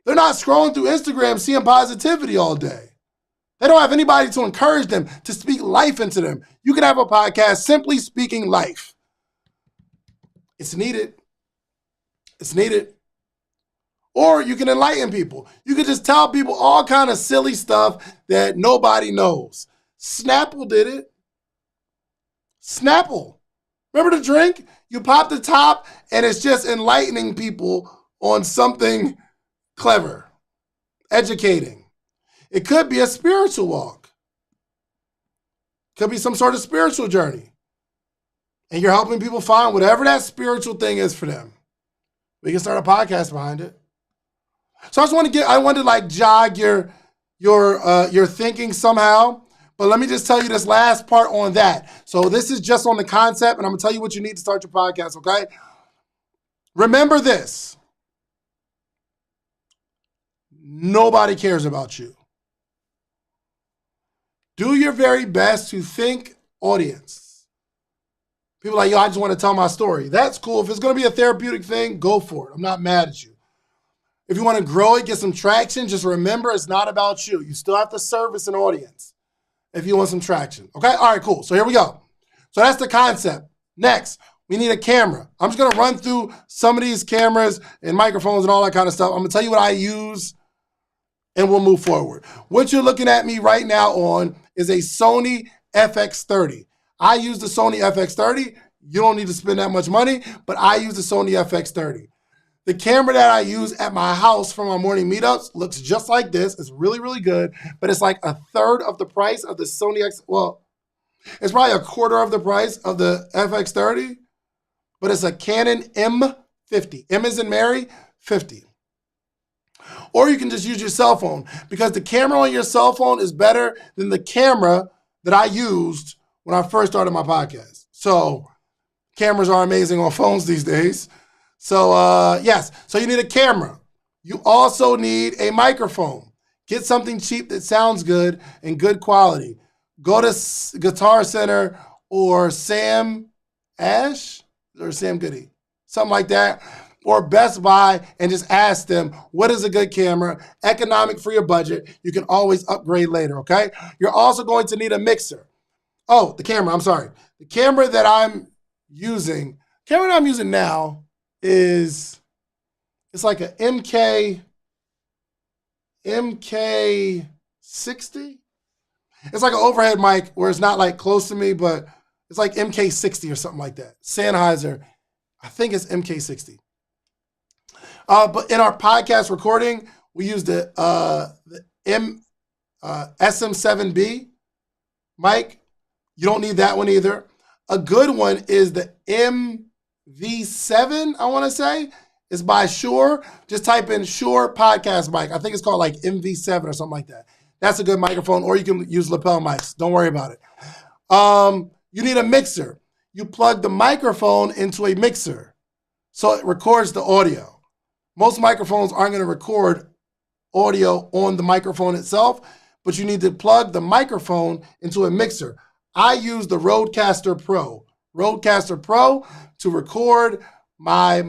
Speaker 1: They're not scrolling through Instagram seeing positivity all day. They don't have anybody to encourage them, to speak life into them. You can have a podcast simply speaking life. It's needed. It's needed. Or you can enlighten people. You can just tell people all kind of silly stuff that nobody knows. Snapple did it. Snapple. Remember the drink? You pop the top and it's just enlightening people on something clever, educating. It could be a spiritual walk. Could be some sort of spiritual journey. And you're helping people find whatever that spiritual thing is for them. We can start a podcast behind it. So I wanted to like jog your thinking somehow. But let me just tell you this last part on that. So this is just on the concept, and I'm gonna tell you what you need to start your podcast, okay? Remember this. Nobody cares about you. Do your very best to think audience. People are like, yo, I just want to tell my story. That's cool. If it's going to be a therapeutic thing, go for it. I'm not mad at you. If you want to grow it, get some traction, just remember it's not about you. You still have to service an audience if you want some traction. Okay? All right, cool. So here we go. So that's the concept. Next, we need a camera. I'm just going to run through some of these cameras and microphones and all that kind of stuff. I'm going to tell you what I use, and we'll move forward. What you're looking at me right now on is a Sony FX30. I use the Sony FX30. You don't need to spend that much money, but I use the Sony FX30. The camera that I use at my house for my morning meetups looks just like this. It's really, really good, but it's like a third of the price of the Sony it's probably a quarter of the price of the FX30, but it's a Canon M50. M as in Mary, 50. Or you can just use your cell phone because the camera on your cell phone is better than the camera that I used when I first started my podcast. So cameras are amazing on phones these days. So yes, so you need a camera. You also need a microphone. Get something cheap that sounds good and good quality. Go to Guitar Center or Sam Ash or Sam Goody, something like that. Or Best Buy and just ask them, what is a good camera, economic for your budget? You can always upgrade later, okay? You're also going to need a mixer. Oh, the camera, I'm sorry. The camera that I'm using now is, it's like a MK60. It's like an overhead mic where it's not like close to me, but it's like MK60 or something like that. Sennheiser, I think it's MK60. But in our podcast recording, we used the SM7B mic. You don't need that one either. A good one is the MV7, I want to say. It's by Shure. Just type in Shure podcast mic. I think it's called like MV7 or something like that. That's a good microphone, or you can use lapel mics. Don't worry about it. You need a mixer. You plug the microphone into a mixer so it records the audio. Most microphones aren't going to record audio on the microphone itself, but you need to plug the microphone into a mixer. I use the Rodecaster Pro to record my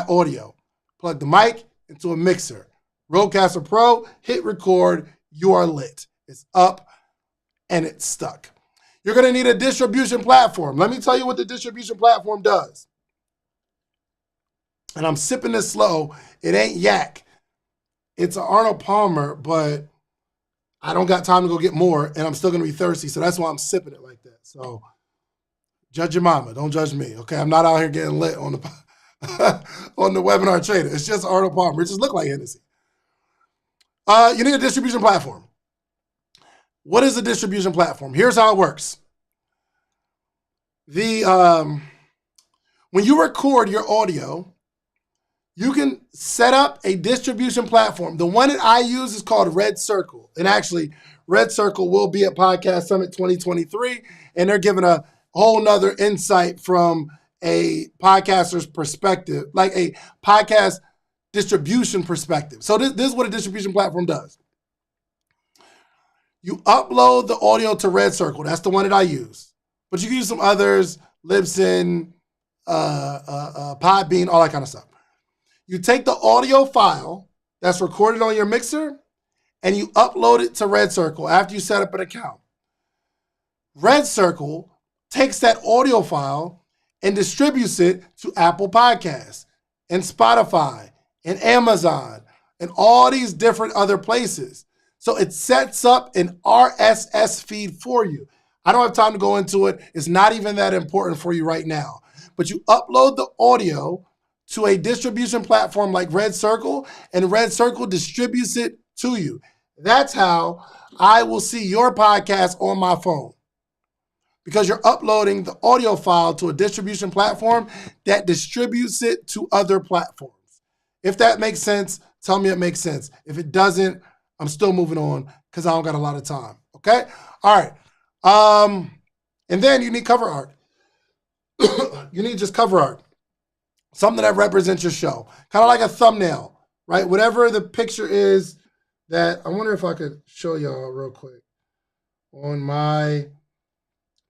Speaker 1: audio. plug the mic into a mixer. Rodecaster Pro, hit record, you are lit. It's up and it's stuck. You're going to need a distribution platform. Let me tell you what the distribution platform does. And I'm sipping this slow. It ain't yak. It's an Arnold Palmer, but I don't got time to go get more, and I'm still going to be thirsty, so that's why I'm sipping it like that. So judge your mama. Don't judge me, okay? I'm not out here getting lit on the on the webinar trader. It's just Arnold Palmer. It just look like Hennessy. You need a distribution platform. What is a distribution platform? Here's how it works. When you record your audio, you can set up a distribution platform. The one that I use is called Red Circle. And actually, Red Circle will be at Podcast Summit 2023, and they're giving a whole nother insight from a podcaster's perspective, like a podcast distribution perspective. So this is what a distribution platform does. You upload the audio to Red Circle. That's the one that I use. But you can use some others, Libsyn, Podbean, all that kind of stuff. You take the audio file that's recorded on your mixer and you upload it to Red Circle after you set up an account. Red Circle takes that audio file and distributes it to Apple Podcasts and Spotify and Amazon and all these different other places. So it sets up an RSS feed for you. I don't have time to go into it. It's not even that important for you right now. But you upload the audio to a distribution platform like Red Circle, and Red Circle distributes it to you. That's how I will see your podcast on my phone, because you're uploading the audio file to a distribution platform that distributes it to other platforms. If that makes sense, tell me it makes sense. If it doesn't, I'm still moving on because I don't got a lot of time, okay? All right. And then you need cover art. You need just cover art. Something that represents your show. Kind of like a thumbnail, right? Whatever the picture is that, I wonder if I could show y'all real quick on my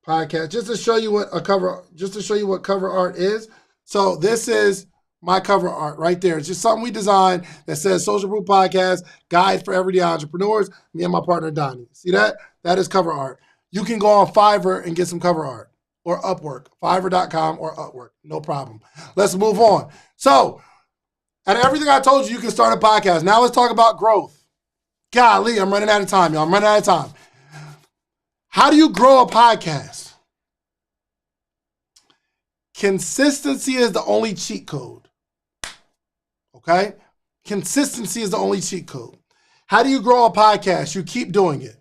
Speaker 1: podcast, just to show you what cover art is. So this is my cover art right there. It's just something we designed that says Social Proof Podcast, Guide for Everyday Entrepreneurs, me and my partner Donnie. See that? That is cover art. You can go on Fiverr and get some cover art, or Upwork, Fiverr.com or Upwork, no problem. Let's move on. So, out of everything I told you, you can start a podcast. Now let's talk about growth. Golly, I'm running out of time, y'all. I'm running out of time. How do you grow a podcast? Consistency is the only cheat code. Okay? Consistency is the only cheat code. How do you grow a podcast? You keep doing it.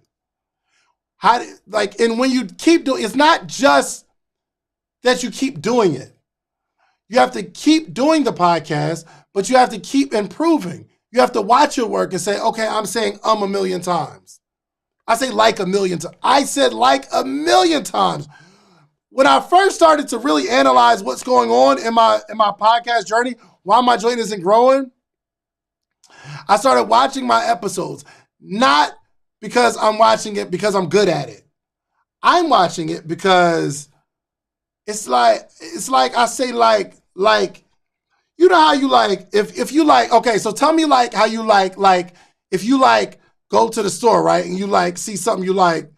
Speaker 1: And when you keep doing, it's not just that you keep doing it. You have to keep doing the podcast, but you have to keep improving. You have to watch your work and say, okay, I'm saying a million times. I say like a million times. I said like a million times. When I first started to really analyze what's going on in my podcast journey, why my joint isn't growing, I started watching my episodes, not because I'm watching it because I'm good at it. I'm watching it because it's like I say like, you know how you like, if you like, okay, so tell me like how you like, if you like go to the store, right? And you like see something you like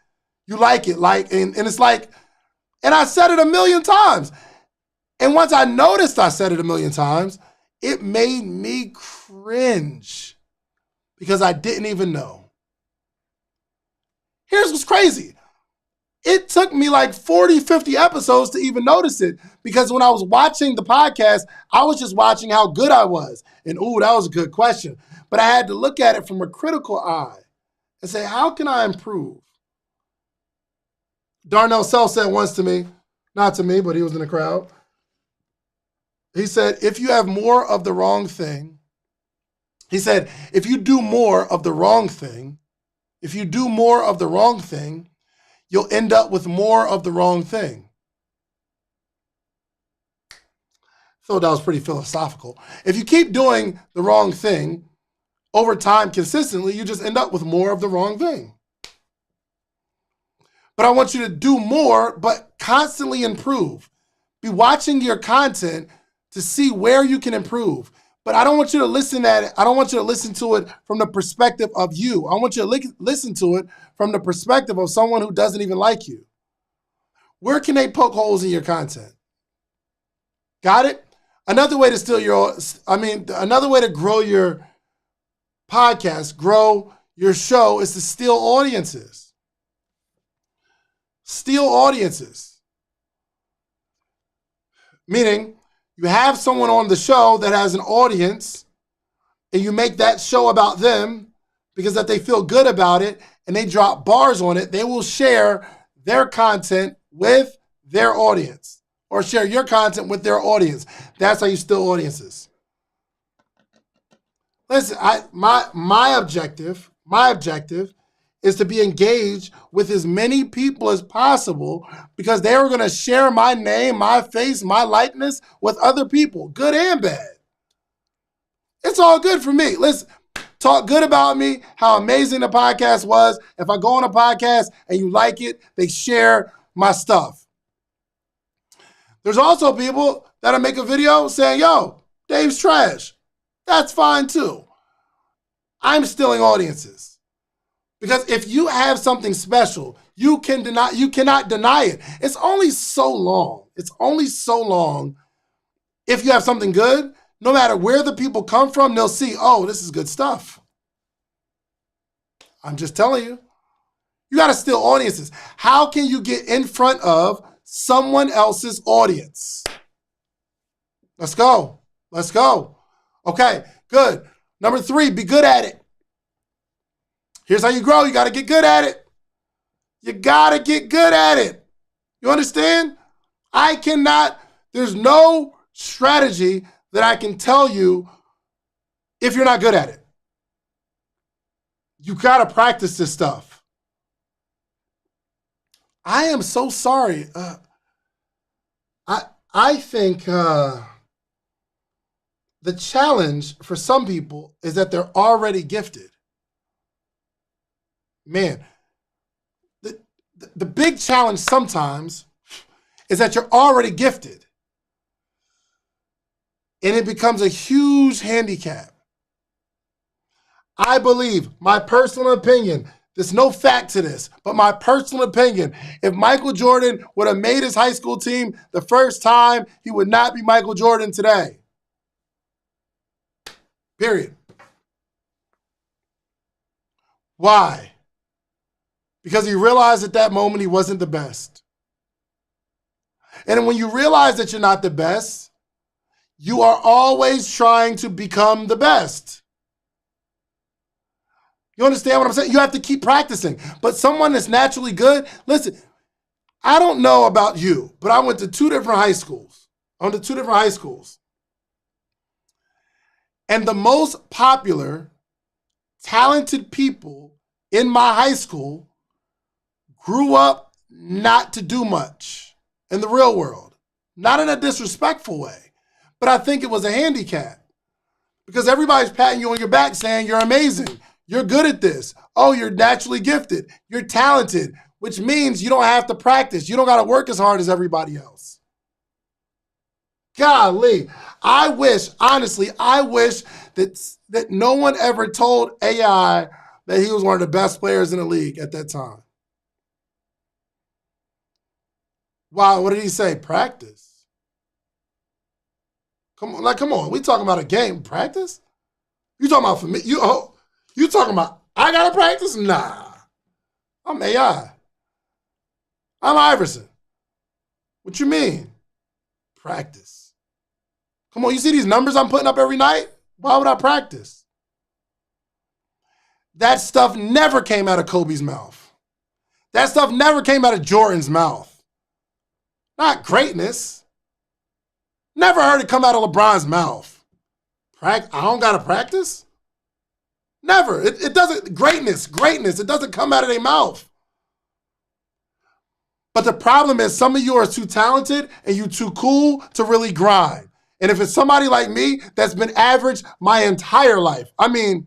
Speaker 1: it, like, and it's like, and I said it a million times. And once I noticed I said it a million times, it made me cringe because I didn't even know. Here's what's crazy. It took me like 40, 50 episodes to even notice it, because when I was watching the podcast, I was just watching how good I was. And ooh, that was a good question. But I had to look at it from a critical eye and say, how can I improve? Darnell Self said once to me, not to me, but he was in the crowd. He said, if you have more of the wrong thing, he said, if you do more of the wrong thing, you'll end up with more of the wrong thing. So that was pretty philosophical. If you keep doing the wrong thing over time consistently, you just end up with more of the wrong thing. But I want you to do more, but constantly improve. Be watching your content to see where you can improve. But I don't want you to listen at it. I don't want you to listen to it from the perspective of you. I want you to listen to it from the perspective of someone who doesn't even like you. Where can they poke holes in your content? Got it? Another way to another way to grow your podcast, grow your show is to steal audiences. Steal audiences. Meaning, you have someone on the show that has an audience and you make that show about them because that they feel good about it and they drop bars on it, they will share their content with their audience or share your content with their audience. That's how you steal audiences. Listen, my objective is to be engaged with as many people as possible because they are going to share my name, my face, my likeness with other people, good and bad. It's all good for me. Listen, talk good about me, how amazing the podcast was. If I go on a podcast and you like it, they share my stuff. There's also people that'll make a video saying, yo, Dave's trash. That's fine too. I'm stealing audiences. Because if you have something special, you cannot deny it. It's only so long. If you have something good, no matter where the people come from, they'll see, oh, this is good stuff. I'm just telling you. You got to steal audiences. How can you get in front of someone else's audience? Let's go. Okay, good. Number 3, be good at it. Here's how you grow. You got to get good at it. You understand? There's no strategy that I can tell you if you're not good at it. You got to practice this stuff. I am so sorry. I think the challenge for some people is that they're already gifted. Man, the big challenge sometimes is that you're already gifted. And it becomes a huge handicap. I believe, my personal opinion, there's no fact to this, but my personal opinion, if Michael Jordan would have made his high school team the first time, he would not be Michael Jordan today. Period. Why? Because he realized at that moment he wasn't the best. And when you realize that you're not the best, you are always trying to become the best. You understand what I'm saying? You have to keep practicing. But someone that's naturally good, listen, I don't know about you, but I went to 2 different high schools. And the most popular, talented people in my high school grew up not to do much in the real world. Not in a disrespectful way, but I think it was a handicap. Because everybody's patting you on your back saying you're amazing. You're good at this. Oh, you're naturally gifted. You're talented, which means you don't have to practice. You don't got to work as hard as everybody else. Golly, I wish that no one ever told AI that he was one of the best players in the league at that time. Wow, what did he say? Practice. Come on. We talking about a game. Practice? You talking about for me? You talking about I gotta practice? Nah. I'm AI. I'm Iverson. What you mean? Practice. Come on, you see these numbers I'm putting up every night? Why would I practice? That stuff never came out of Kobe's mouth. That stuff never came out of Jordan's mouth. Not greatness. Never heard it come out of LeBron's mouth. I don't got to practice? Never. It doesn't, greatness, it doesn't come out of their mouth. But the problem is some of you are too talented and you too cool to really grind. And if it's somebody like me that's been average my entire life, I've been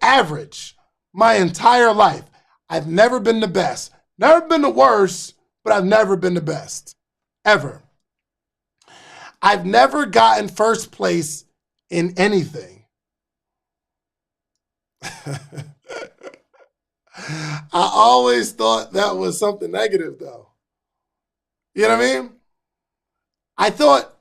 Speaker 1: average my entire life. I've never been the best. Never been the worst, but I've never been the best. Ever. I've never gotten first place in anything. I always thought that was something negative, though. You know what I mean? I thought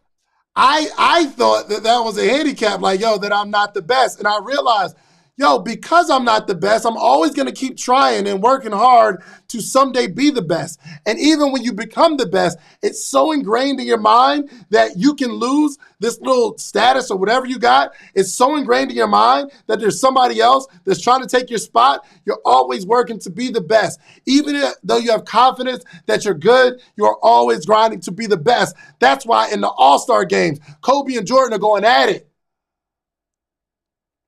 Speaker 1: that was a handicap, like, yo, that I'm not the best. And I realized, yo, because I'm not the best, I'm always going to keep trying and working hard to someday be the best. And even when you become the best, it's so ingrained in your mind that you can lose this little status or whatever you got. It's so ingrained in your mind that there's somebody else that's trying to take your spot. You're always working to be the best. Even though you have confidence that you're good, you're always grinding to be the best. That's why in the All-Star games, Kobe and Jordan are going at it.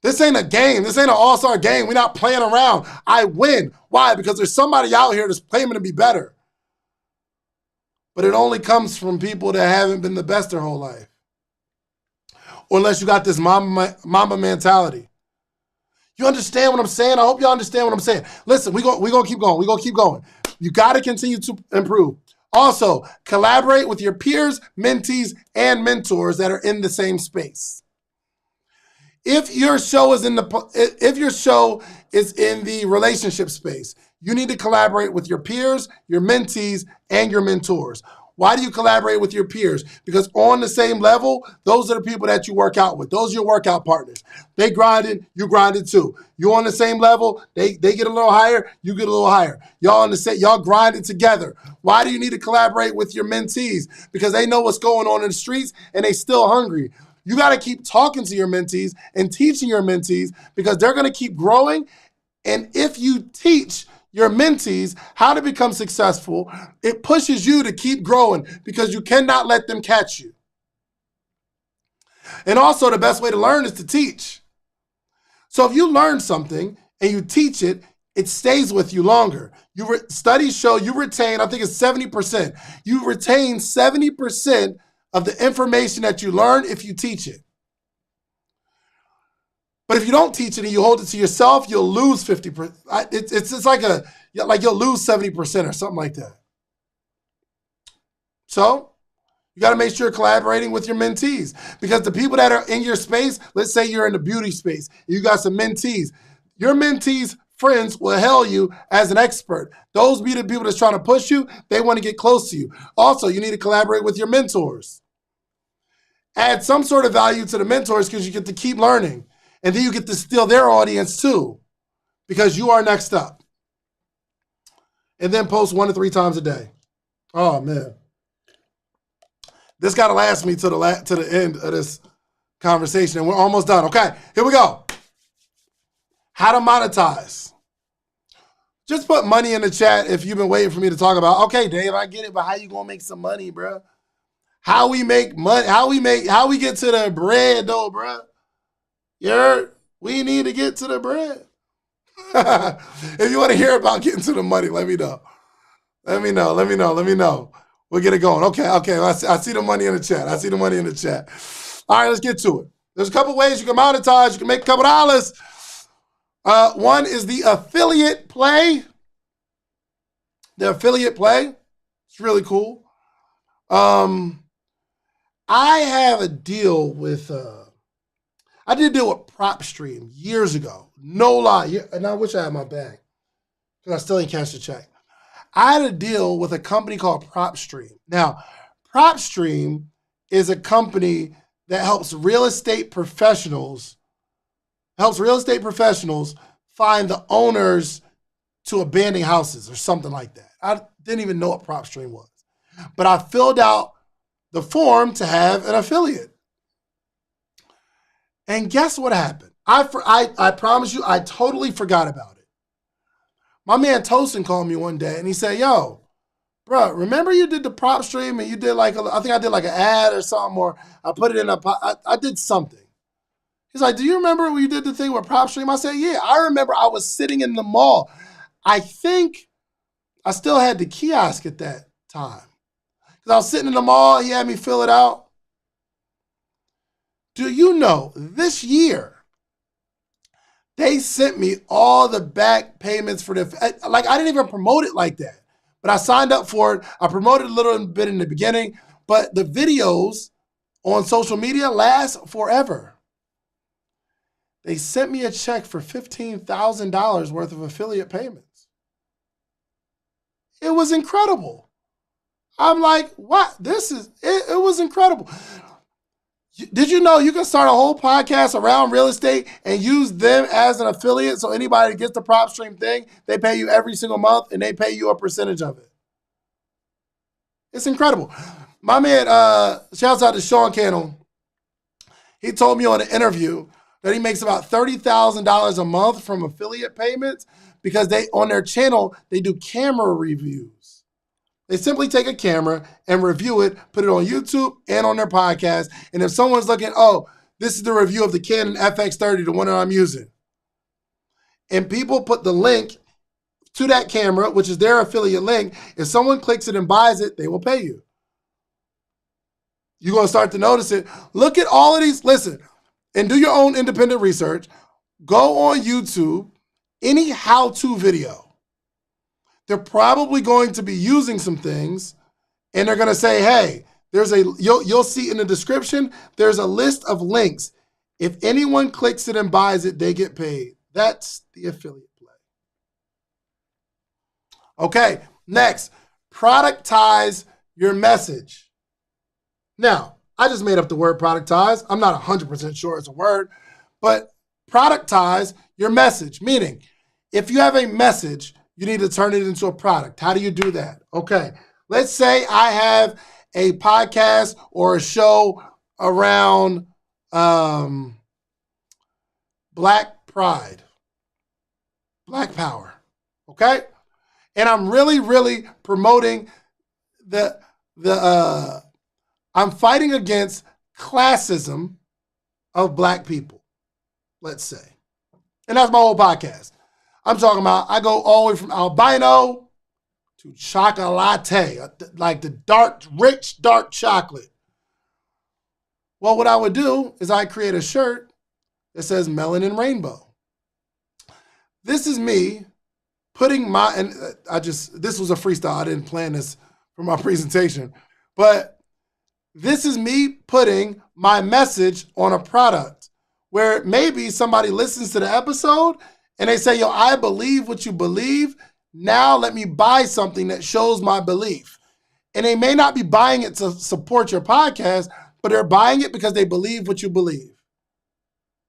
Speaker 1: This ain't a game. This ain't an all-star game. We're not playing around. I win. Why? Because there's somebody out here that's claiming to be better. But it only comes from people that haven't been the best their whole life. Or unless you got this mama mentality. You understand what I'm saying? I hope y'all understand what I'm saying. Listen, we're going to keep going. We're going to keep going. You got to continue to improve. Also, collaborate with your peers, mentees, and mentors that are in the same space. If your show is in the relationship space, you need to collaborate with your peers, your mentees, and your mentors. Why do you collaborate with your peers? Because on the same level, those are the people that you work out with. Those are your workout partners. They grinded, you grinded too. You on the same level, they get a little higher, you get a little higher. Y'all grinded together. Why do you need to collaborate with your mentees? Because they know what's going on in the streets and they still hungry. You got to keep talking to your mentees and teaching your mentees because they're going to keep growing. And if you teach your mentees how to become successful, it pushes you to keep growing because you cannot let them catch you. And also the best way to learn is to teach. So if you learn something and you teach it, it stays with you longer. Studies show you retain, I think it's 70%. You retain 70% of the information that you learn if you teach it. But if you don't teach it and you hold it to yourself, you'll lose 50%. It's like you'll lose 70% or something like that. So you got to make sure you're collaborating with your mentees because the people that are in your space, let's say you're in the beauty space, you got some mentees. Your mentees' friends will hail you as an expert. Those be the people that's trying to push you. They want to get close to you. Also, you need to collaborate with your mentors. Add some sort of value to the mentors because you get to keep learning. And then you get to steal their audience too because you are next up. And then post 1 to 3 times a day. Oh, man. This got to last me to the end of this conversation. And we're almost done. Okay, here we go. How to monetize. Just put money in the chat if you've been waiting for me to talk about, okay, Dave, I get it, but how you going to make some money, bro? How we make money, how we get to the bread though, bro? We need to get to the bread. If you want to hear about getting to the money, let me know. Let me know. We'll get it going. Okay. I see the money in the chat. All right, let's get to it. There's a couple ways you can monetize. You can make a couple dollars. One is the affiliate play. The affiliate play. It's really cool. I have a deal with, I did a deal with PropStream years ago. No lie. And I wish I had my bag because I still ain't cashed the check. I had a deal with a company called PropStream. Now, PropStream is a company that helps real estate professionals find the owners to abandoned houses or something like that. I didn't even know what PropStream was. But I filled out the form to have an affiliate. And guess what happened? I promise you, I totally forgot about it. My man Tosin called me one day and he said, yo, bro, remember you did the PropStream and you did I think I did like an ad or something, or I put it in I did something. He's like, do you remember when you did the thing with PropStream? I said, yeah, I remember I was sitting in the mall. I think I still had the kiosk at that time. Because I was sitting in the mall, he had me fill it out. Do you know, this year, they sent me all the back payments for the, I didn't even promote it like that. But I signed up for it. I promoted a little bit in the beginning, but the videos on social media lasts forever. They sent me a check for $15,000 worth of affiliate payments. It was incredible. I'm like, what? It was incredible. Did you know you can start a whole podcast around real estate and use them as an affiliate, so anybody that gets the prop stream thing, they pay you every single month and they pay you a percentage of it. It's incredible. My man, shouts out to Sean Cannell. He told me on an interview that he makes about $30,000 a month from affiliate payments because on their channel, they do camera reviews. They simply take a camera and review it, put it on YouTube and on their podcast. And if someone's looking, oh, this is the review of the Canon FX30, the one that I'm using. And people put the link to that camera, which is their affiliate link. If someone clicks it and buys it, they will pay you. You're going to start to notice it. Look at all of these. Listen, and do your own independent research. Go on YouTube, any how-to video. They're probably going to be using some things, and they're going to say, hey, you'll see in the description, there's a list of links. If anyone clicks it and buys it, they get paid. That's the affiliate play. Okay, next, productize your message. Now, I just made up the word productize. I'm not 100% sure it's a word, but productize your message, meaning if you have a message, you need to turn it into a product. How do you do that? Okay, let's say I have a podcast or a show around Black pride, Black power, okay? And I'm really, really promoting I'm fighting against classism of Black people, let's say. And that's my whole podcast. I'm talking about, I go all the way from albino to chocolate, like the rich, dark chocolate. Well, what I would do is I create a shirt that says Melanin Rainbow. This is me putting this was a freestyle. I didn't plan this for my presentation, but this is me putting my message on a product where maybe somebody listens to the episode and they say, yo, I believe what you believe. Now let me buy something that shows my belief. And they may not be buying it to support your podcast, but they're buying it because they believe what you believe.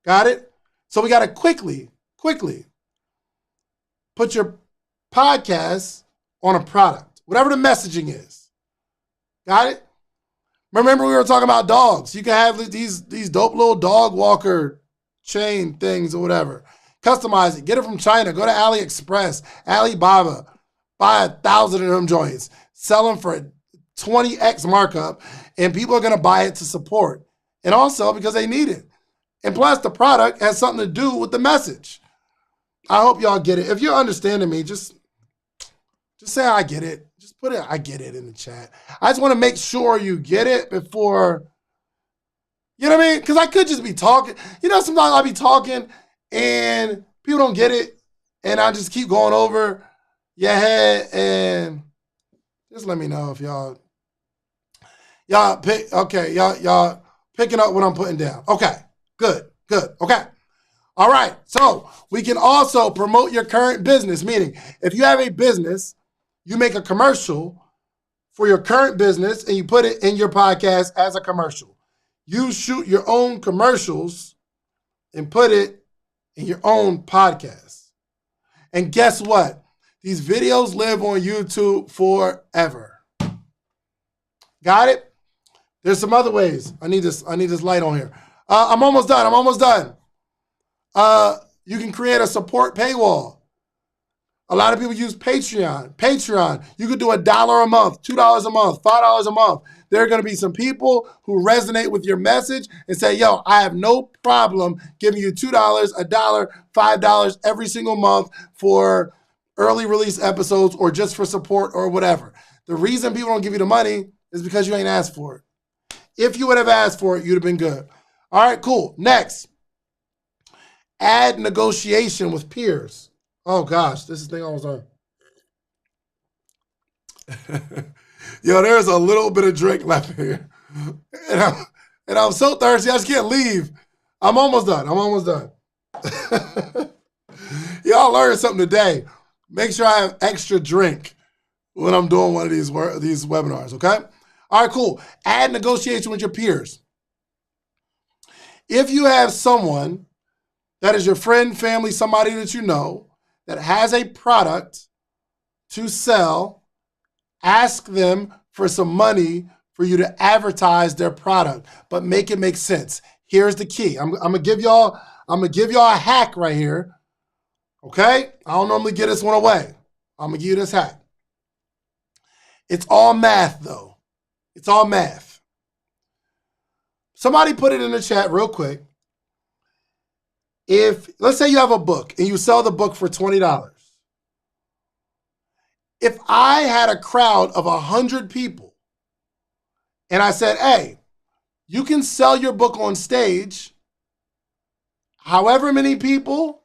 Speaker 1: Got it? So we got to quickly put your podcast on a product, whatever the messaging is. Got it? Remember we were talking about dogs. You can have these dope little dog walker chain things or whatever. Customize it. Get it from China. Go to AliExpress, Alibaba. Buy 1,000 of them joints. Sell them for 20x markup. And people are going to buy it to support. And also because they need it. And plus the product has something to do with the message. I hope y'all get it. If you're understanding me, just say I get it. Just put it, I get it in the chat. I just want to make sure you get it before, you know what I mean? Because I could just be talking. You know, sometimes I'll be talking and people don't get it. And I just keep going over your head and just let me know if y'all picking up what I'm putting down. Okay, good, okay. All right, so we can also promote your current business, meaning if you have a business, you make a commercial for your current business and you put it in your podcast as a commercial. You shoot your own commercials and put it in your own podcast. And guess what? These videos live on YouTube forever. Got it? There's some other ways. I need this light on here. I'm almost done. You can create a support paywall. A lot of people use Patreon. You could do $1 a month, $2 a month, $5 a month. There are going to be some people who resonate with your message and say, yo, I have no problem giving you $2, $1, $5 every single month for early release episodes or just for support or whatever. The reason people don't give you the money is because you ain't asked for it. If you would have asked for it, you'd have been good. All right, cool. Next, add negotiation with peers. Oh gosh, this is the thing I was on. Yo, there's a little bit of drink left here. And And I'm so thirsty, I just can't leave. I'm almost done. Y'all learned something today. Make sure I have extra drink when I'm doing one of these webinars, okay? All right, cool. Add negotiation with your peers. If you have someone that is your friend, family, somebody that you know that has a product to sell, ask them for some money for you to advertise their product, but make it make sense. Here's the key. I'm gonna give y'all a hack right here. Okay? I don't normally give this one away. I'm gonna give you this hack. It's all math though. It's all math. Somebody put it in the chat real quick. Let's say you have a book and you sell the book for $20. If I had a crowd of 100 people and I said, hey, you can sell your book on stage, however many people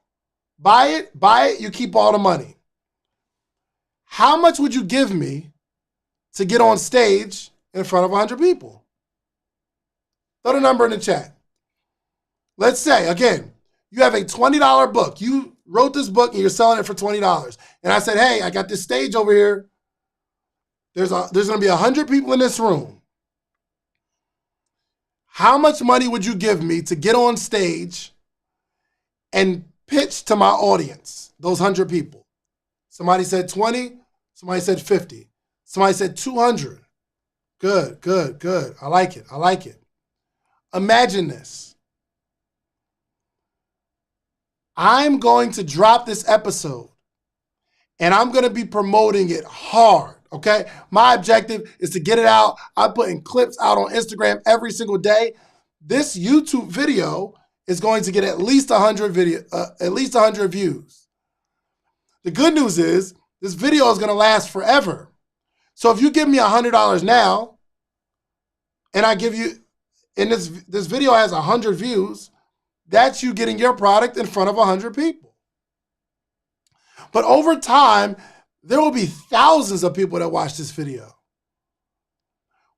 Speaker 1: buy it, you keep all the money. How much would you give me to get on stage in front of 100 people? Throw the number in the chat. Let's say, again, you have a $20 book. You wrote this book and you're selling it for $20. And I said, hey, I got this stage over here. There's going to be 100 people in this room. How much money would you give me to get on stage and pitch to my audience, those 100 people? Somebody said 20. Somebody said 50. Somebody said 200. Good. I like it. Imagine this. I'm going to drop this episode and I'm going to be promoting it hard, okay? My objective is to get it out. I'm putting clips out on Instagram every single day. This YouTube video is going to get at least 100 views. The good news is this video is going to last forever. So if you give me $100 now and I give you, and this video has 100 views, that's you getting your product in front of 100 people. But over time, there will be thousands of people that watch this video.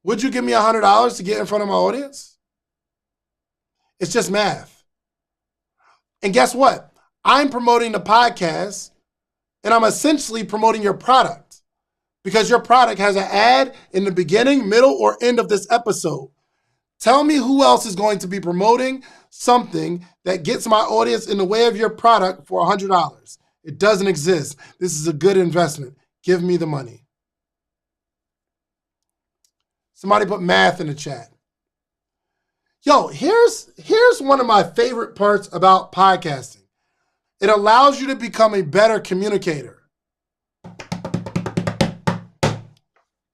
Speaker 1: Would you give me $100 to get in front of my audience? It's just math. And guess what? I'm promoting the podcast and I'm essentially promoting your product because your product has an ad in the beginning, middle, or end of this episode. Tell me who else is going to be promoting something that gets my audience in the way of your product for $100. It doesn't exist. This is a good investment. Give me the money. Somebody put math in the chat. Yo, here's one of my favorite parts about podcasting. It allows you to become a better communicator.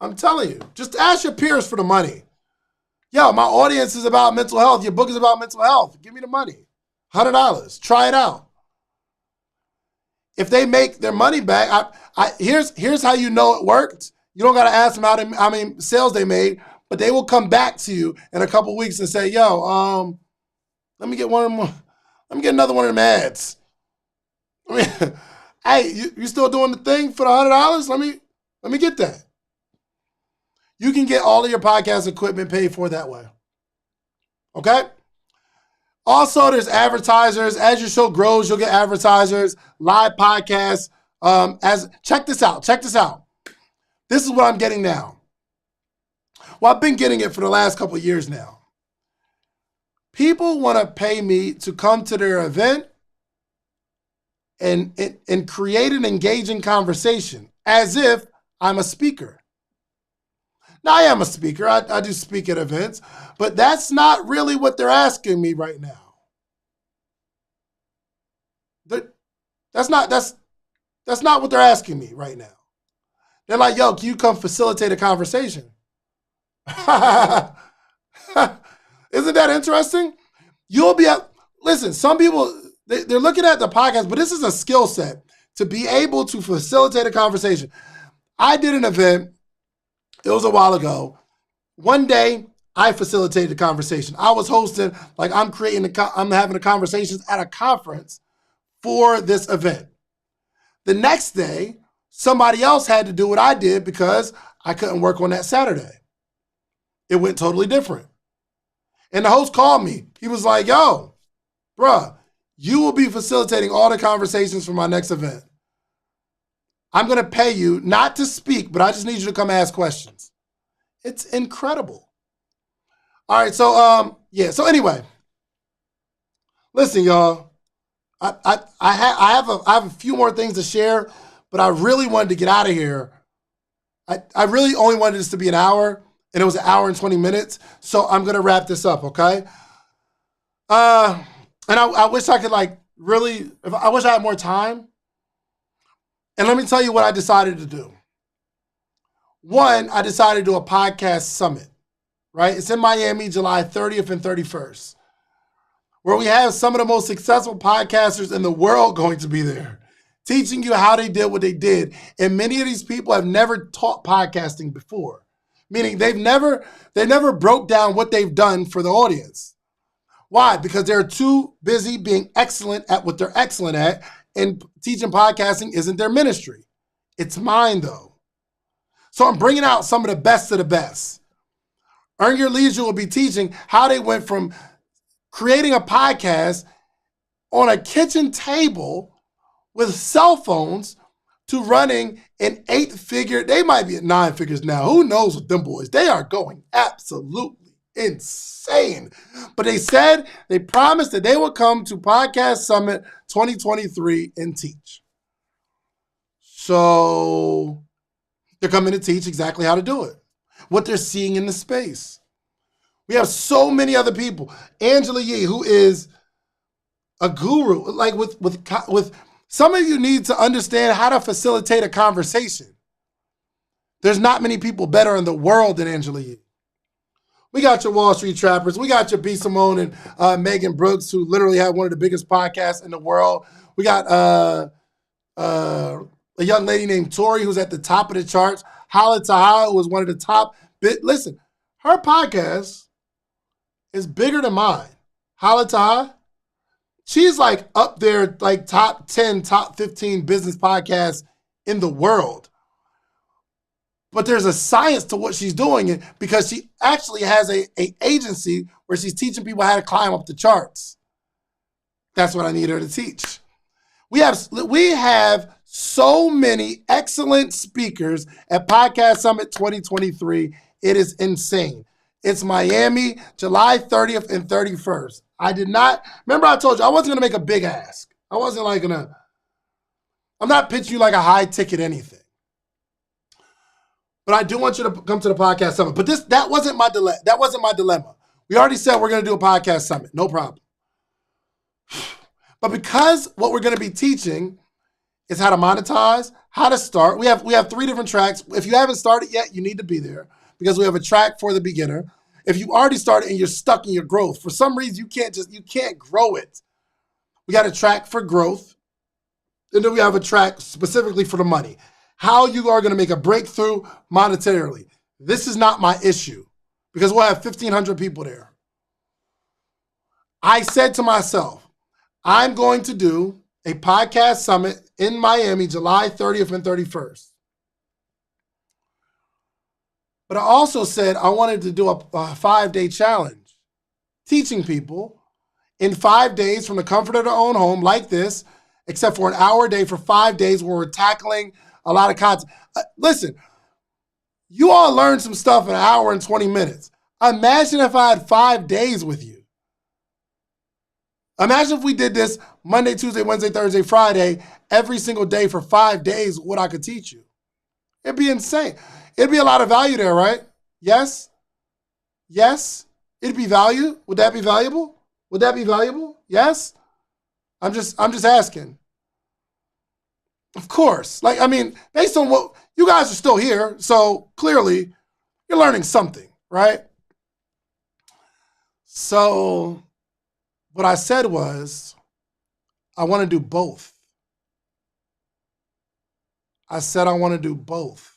Speaker 1: I'm telling you, just ask your peers for the money. Yo, my audience is about mental health. Your book is about mental health. Give me the money. $100. Try it out. If they make their money back, here's how you know it worked. You don't got to ask them how many sales they made, but they will come back to you in a couple weeks and say, yo, let me get another one of them ads. I mean, hey, you still doing the thing for the $100? Let me get that. You can get all of your podcast equipment paid for that way. Okay? Also, there's advertisers. As your show grows, you'll get advertisers, live podcasts. Check this out. This is what I'm getting now. Well, I've been getting it for the last couple of years now. People want to pay me to come to their event and create an engaging conversation as if I'm a speaker. Now, I am a speaker. I do speak at events, but that's not really what they're asking me right now. That's not what they're asking me right now. They're like, yo, can you come facilitate a conversation? Isn't that interesting? Listen, some people, they're looking at the podcast, but this is a skill set to be able to facilitate a conversation. I did an event. It was a while ago. One day, I facilitated the conversation. I was hosting, I'm having the conversations at a conference for this event. The next day, somebody else had to do what I did because I couldn't work on that Saturday. It went totally different. And the host called me. He was like, yo, bruh, you will be facilitating all the conversations for my next event. I'm going to pay you not to speak, but I just need you to come ask questions. It's incredible. All right, so so anyway, listen, y'all. I have a few more things to share, but I really wanted to get out of here. I really only wanted this to be an hour, and it was an hour and 20 minutes. So I'm gonna wrap this up, okay? And I wish I could I wish I had more time. And let me tell you what I decided to do. One, I decided to do a podcast summit, right? It's in Miami, July 30th and 31st, where we have some of the most successful podcasters in the world going to be there, teaching you how they did what they did. And many of these people have never taught podcasting before, meaning they never broke down what they've done for the audience. Why? Because they're too busy being excellent at what they're excellent at, and teaching podcasting isn't their ministry. It's mine, though. So I'm bringing out some of the best of the best. Earn Your Leisure will be teaching how they went from creating a podcast on a kitchen table with cell phones to running an 8-figure, they might be at 9 figures now. Who knows with them boys? They are going absolutely insane. But they promised that they would come to Podcast Summit 2023 and teach. So they're coming to teach exactly how to do it, what they're seeing in the space. We have so many other people. Angela Yee, who is a guru, like with some of you need to understand how to facilitate a conversation. There's not many people better in the world than Angela Yee. We got your Wall Street Trappers. We got your B. Simone and Megan Brooks, who literally have one of the biggest podcasts in the world. We got a young lady named Tori, who's at the top of the charts. Hala Taha, who was one of the top. Listen, her podcast is bigger than mine. Hala Taha, she's like up there, like top 10, top 15 business podcasts in the world. But there's a science to what she's doing because she actually has a agency where she's teaching people how to climb up the charts. That's what I need her to teach. We have so many excellent speakers at Podcast Summit 2023. It is insane. It's Miami, July 30th and 31st. Remember I told you I wasn't going to make a big ask. I'm not pitching you like a high ticket anything. But I do want you to come to the Podcast Summit. But that wasn't my dilemma. We already said we're going to do a Podcast Summit. No problem. But because what we're going to be teaching is how to monetize, how to start. We have 3 different tracks. If you haven't started yet, you need to be there because we have a track for the beginner. If you already started and you're stuck in your growth, for some reason you can't grow it. We got a track for growth. And then we have a track specifically for the money. How you are going to make a breakthrough monetarily. This is not my issue because we'll have 1,500 people there. I said to myself, I'm going to do a podcast summit in Miami, July 30th and 31st. But I also said I wanted to do a 5-day challenge, teaching people in 5 days from the comfort of their own home like this, except for an hour a day for 5 days where we're tackling a lot of content. Listen, you all learned some stuff in an hour and 20 minutes. Imagine if I had 5 days with you. Imagine if we did this Monday, Tuesday, Wednesday, Thursday, Friday, every single day for 5 days, what I could teach you. It'd be insane. It'd be a lot of value there, right? Yes? Yes? It'd be value. Would that be valuable? Would that be valuable? Yes? I'm just asking. Of course. Based on what you guys are still here, so clearly you're learning something, right? So what I said was, I want to do both. I said I want to do both.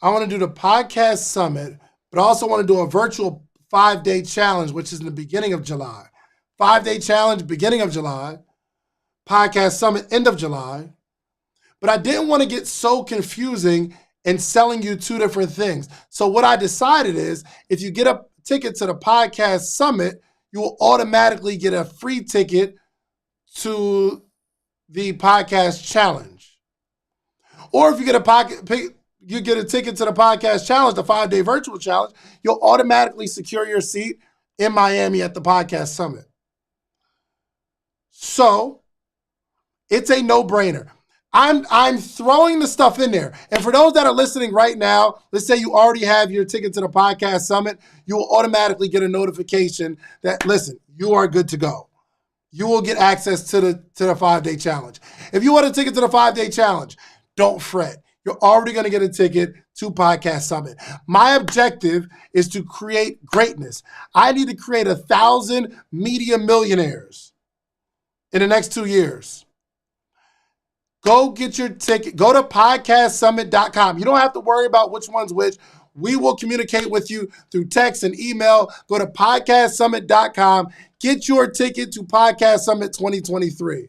Speaker 1: I want to do the podcast summit, but I also want to do a virtual 5-day challenge, which is in the beginning of July. 5-day challenge, beginning of July. Podcast summit, end of July. But I didn't want to get so confusing and selling you 2 different things. So what I decided is, if you get up ticket to the podcast summit, you will automatically get a free ticket to the podcast challenge. Or if you get a ticket to the podcast challenge, the 5-day virtual challenge, you'll automatically secure your seat in Miami at the podcast summit. So it's a no-brainer. I'm throwing the stuff in there. And for those that are listening right now, let's say you already have your ticket to the podcast summit, you will automatically get a notification that, listen, you are good to go. You will get access to the 5-day challenge. If you want a ticket to the 5-day challenge, don't fret. You're already going to get a ticket to Podcast Summit. My objective is to create greatness. I need to create 1,000 media millionaires in the next 2 years. Go get your ticket. Go to podcastsummit.com. You don't have to worry about which one's which. We will communicate with you through text and email. Go to podcastsummit.com. Get your ticket to Podcast Summit 2023.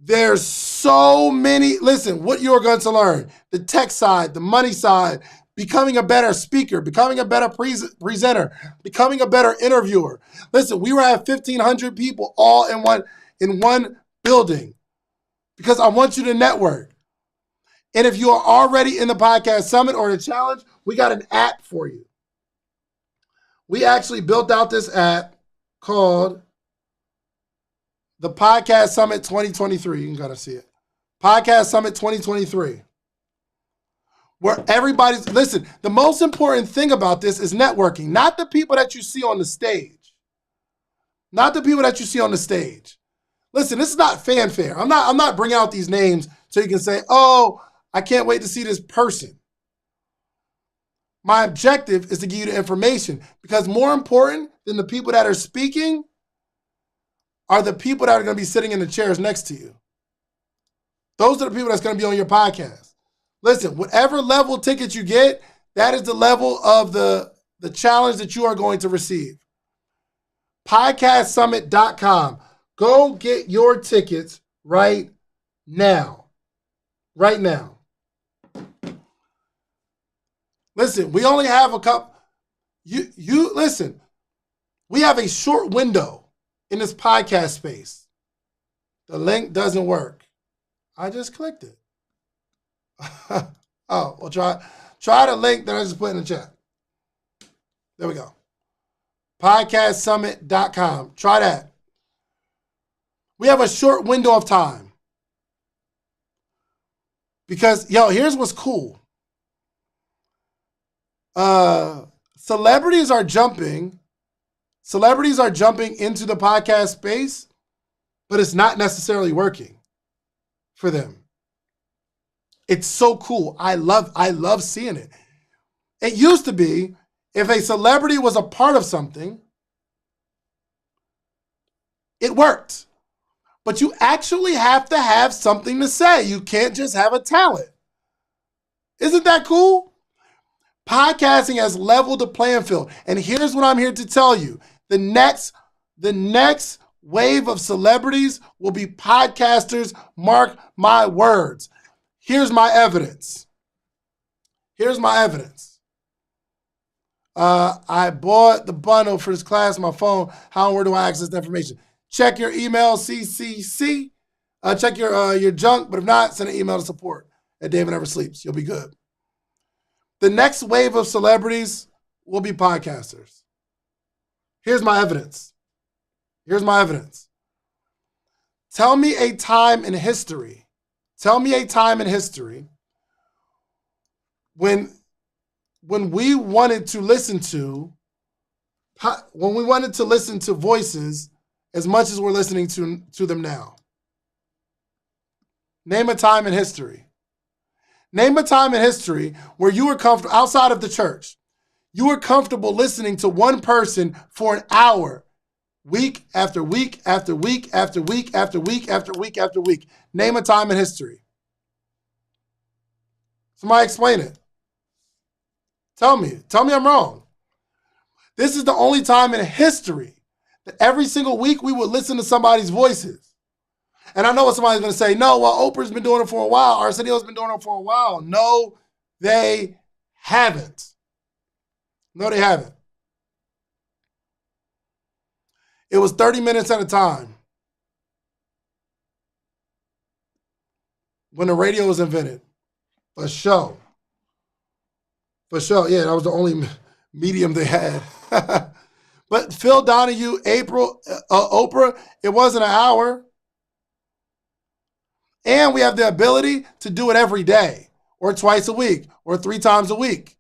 Speaker 1: There's so many, listen, what you're going to learn, the tech side, the money side, becoming a better speaker, becoming a better presenter, becoming a better interviewer. Listen, we will have 1,500 people all in one building because I want you to network. And if you are already in the Podcast Summit or the challenge, we got an app for you. We actually built out this app called the Podcast Summit 2023. You can gotta see it. Podcast Summit 2023. Where everybody's, listen, the most important thing about this is networking, not the people that you see on the stage. Not the people that you see on the stage. Listen, this is not fanfare. I'm not bringing out these names so you can say, oh, I can't wait to see this person. My objective is to give you the information because more important than the people that are speaking are the people that are going to be sitting in the chairs next to you. Those are the people that's going to be on your podcast. Listen, whatever level ticket you get, that is the level of the challenge that you are going to receive. Podcastsummit.com. Go get your tickets right now. Right now. Listen, we only have a couple. You listen. We have a short window in this podcast space. The link doesn't work. I just clicked it. Oh, well, try the link that I just put in the chat. There we go. Podcastsummit.com. Try that. We have a short window of time. Because, here's what's cool. Celebrities are jumping into the podcast space, but it's not necessarily working for them. It's so cool. I love seeing it. It used to be if a celebrity was a part of something, it worked. But you actually have to have something to say. You can't just have a talent. Isn't that cool? Podcasting has leveled the playing field. And here's what I'm here to tell you. The next wave of celebrities will be podcasters. Mark my words. Here's my evidence. I bought the bundle for this class on my phone. How and where do I access the information? Check your email, CCC. Check your junk, but if not, send an email to support at David Never Sleeps. You'll be good. The next wave of celebrities will be podcasters. Here's my evidence. Tell me a time in history. When we wanted to listen to voices as much as we're listening to them now. Name a time in history. Name a time in history where you were comfortable, outside of the church, you were comfortable listening to one person for an hour, week after week after week after week after week after week after week. Name a time in history. Somebody explain it. Tell me I'm wrong. This is the only time in history that every single week we would listen to somebody's voices. And I know what somebody's going to say. No, well, Oprah's been doing it for a while. Arsenio's been doing it for a while. No, they haven't. No, they haven't. It was 30 minutes at a time when the radio was invented. For sure. For sure. Yeah, that was the only medium they had. But Phil Donahue, Oprah, it wasn't an hour. And we have the ability to do it every day or twice a week or 3 times a week.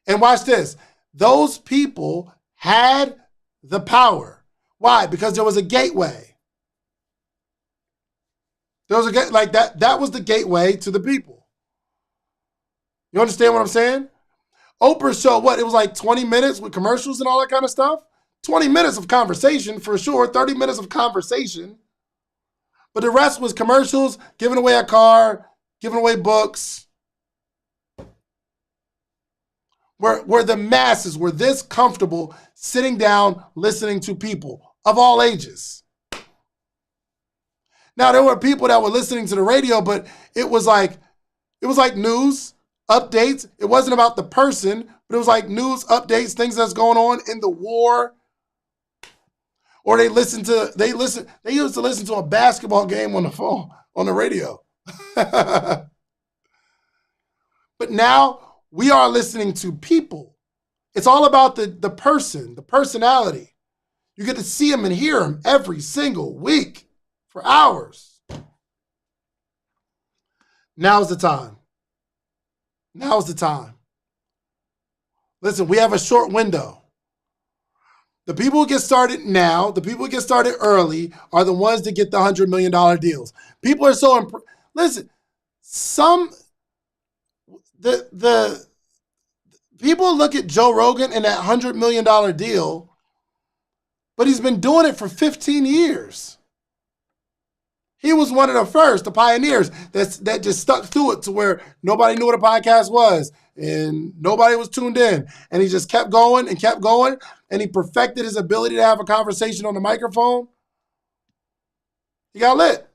Speaker 1: And watch this. Those people had the power. Why? Because there was a gateway. There was a like that. That was the gateway to the people. You understand what I'm saying? Oprah's show, what? It was like 20 minutes with commercials and all that kind of stuff. 20 minutes of conversation for sure. 30 minutes of conversation. But the rest was commercials, giving away a car, giving away books. Where the masses were this comfortable sitting down listening to people of all ages. Now, there were people that were listening to the radio, but it was like news, updates. It wasn't about the person, but it was like news, updates, things that's going on in the war. Or they used to listen to a basketball game on the phone, on the radio. But now we are listening to people. It's all about the person, the personality. You get to see them and hear them every single week for hours. Now's the time. Now's the time. Listen, we have a short window. The people who get started now, the people who get started early are the ones that get the $100 million deals. People are so listen, the people look at Joe Rogan and that $100 million deal, but he's been doing it for 15 years. He was one of the first, the pioneers that just stuck through it to where nobody knew what a podcast was and nobody was tuned in. And he just kept going and kept going, and he perfected his ability to have a conversation on the microphone. He got lit.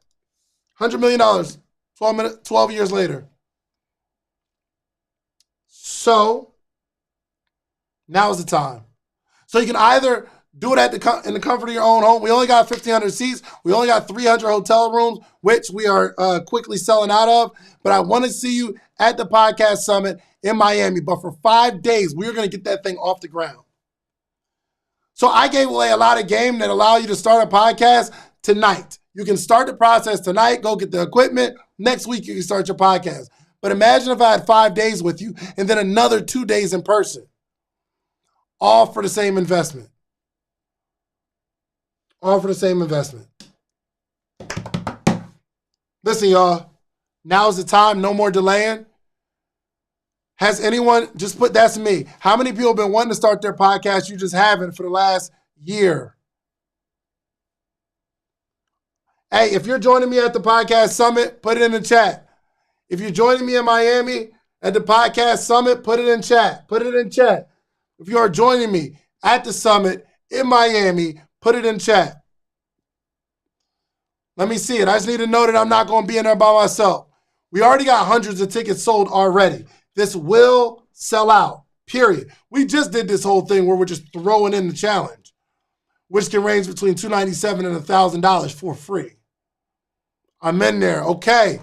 Speaker 1: $100 million, 12 years later. So now's the time. So you can either do it in the comfort of your own home. We only got 1,500 seats. We only got 300 hotel rooms, which we are quickly selling out of. But I want to see you at the Podcast Summit in Miami. But for 5 days, we're going to get that thing off the ground. So I gave away a lot of game that allow you to start a podcast tonight. You can start the process tonight, go get the equipment. Next week, you can start your podcast. But imagine if I had 5 days with you and then another 2 days in person. All for the same investment. All for the same investment. Listen, y'all. Now's the time. No more delaying. Has anyone, just put that's me. How many people have been wanting to start their podcast? You just haven't for the last year. Hey, if you're joining me at the Podcast Summit, put it in the chat. If you're joining me in Miami at the Podcast Summit, put it in chat. Put it in chat. If you are joining me at the summit in Miami, put it in chat. Let me see it. I just need to know that I'm not going to be in there by myself. We already got hundreds of tickets sold already. This will sell out, period. We just did this whole thing where we're just throwing in the challenge, which can range between $297 and $1,000 for free. I'm in there. Okay.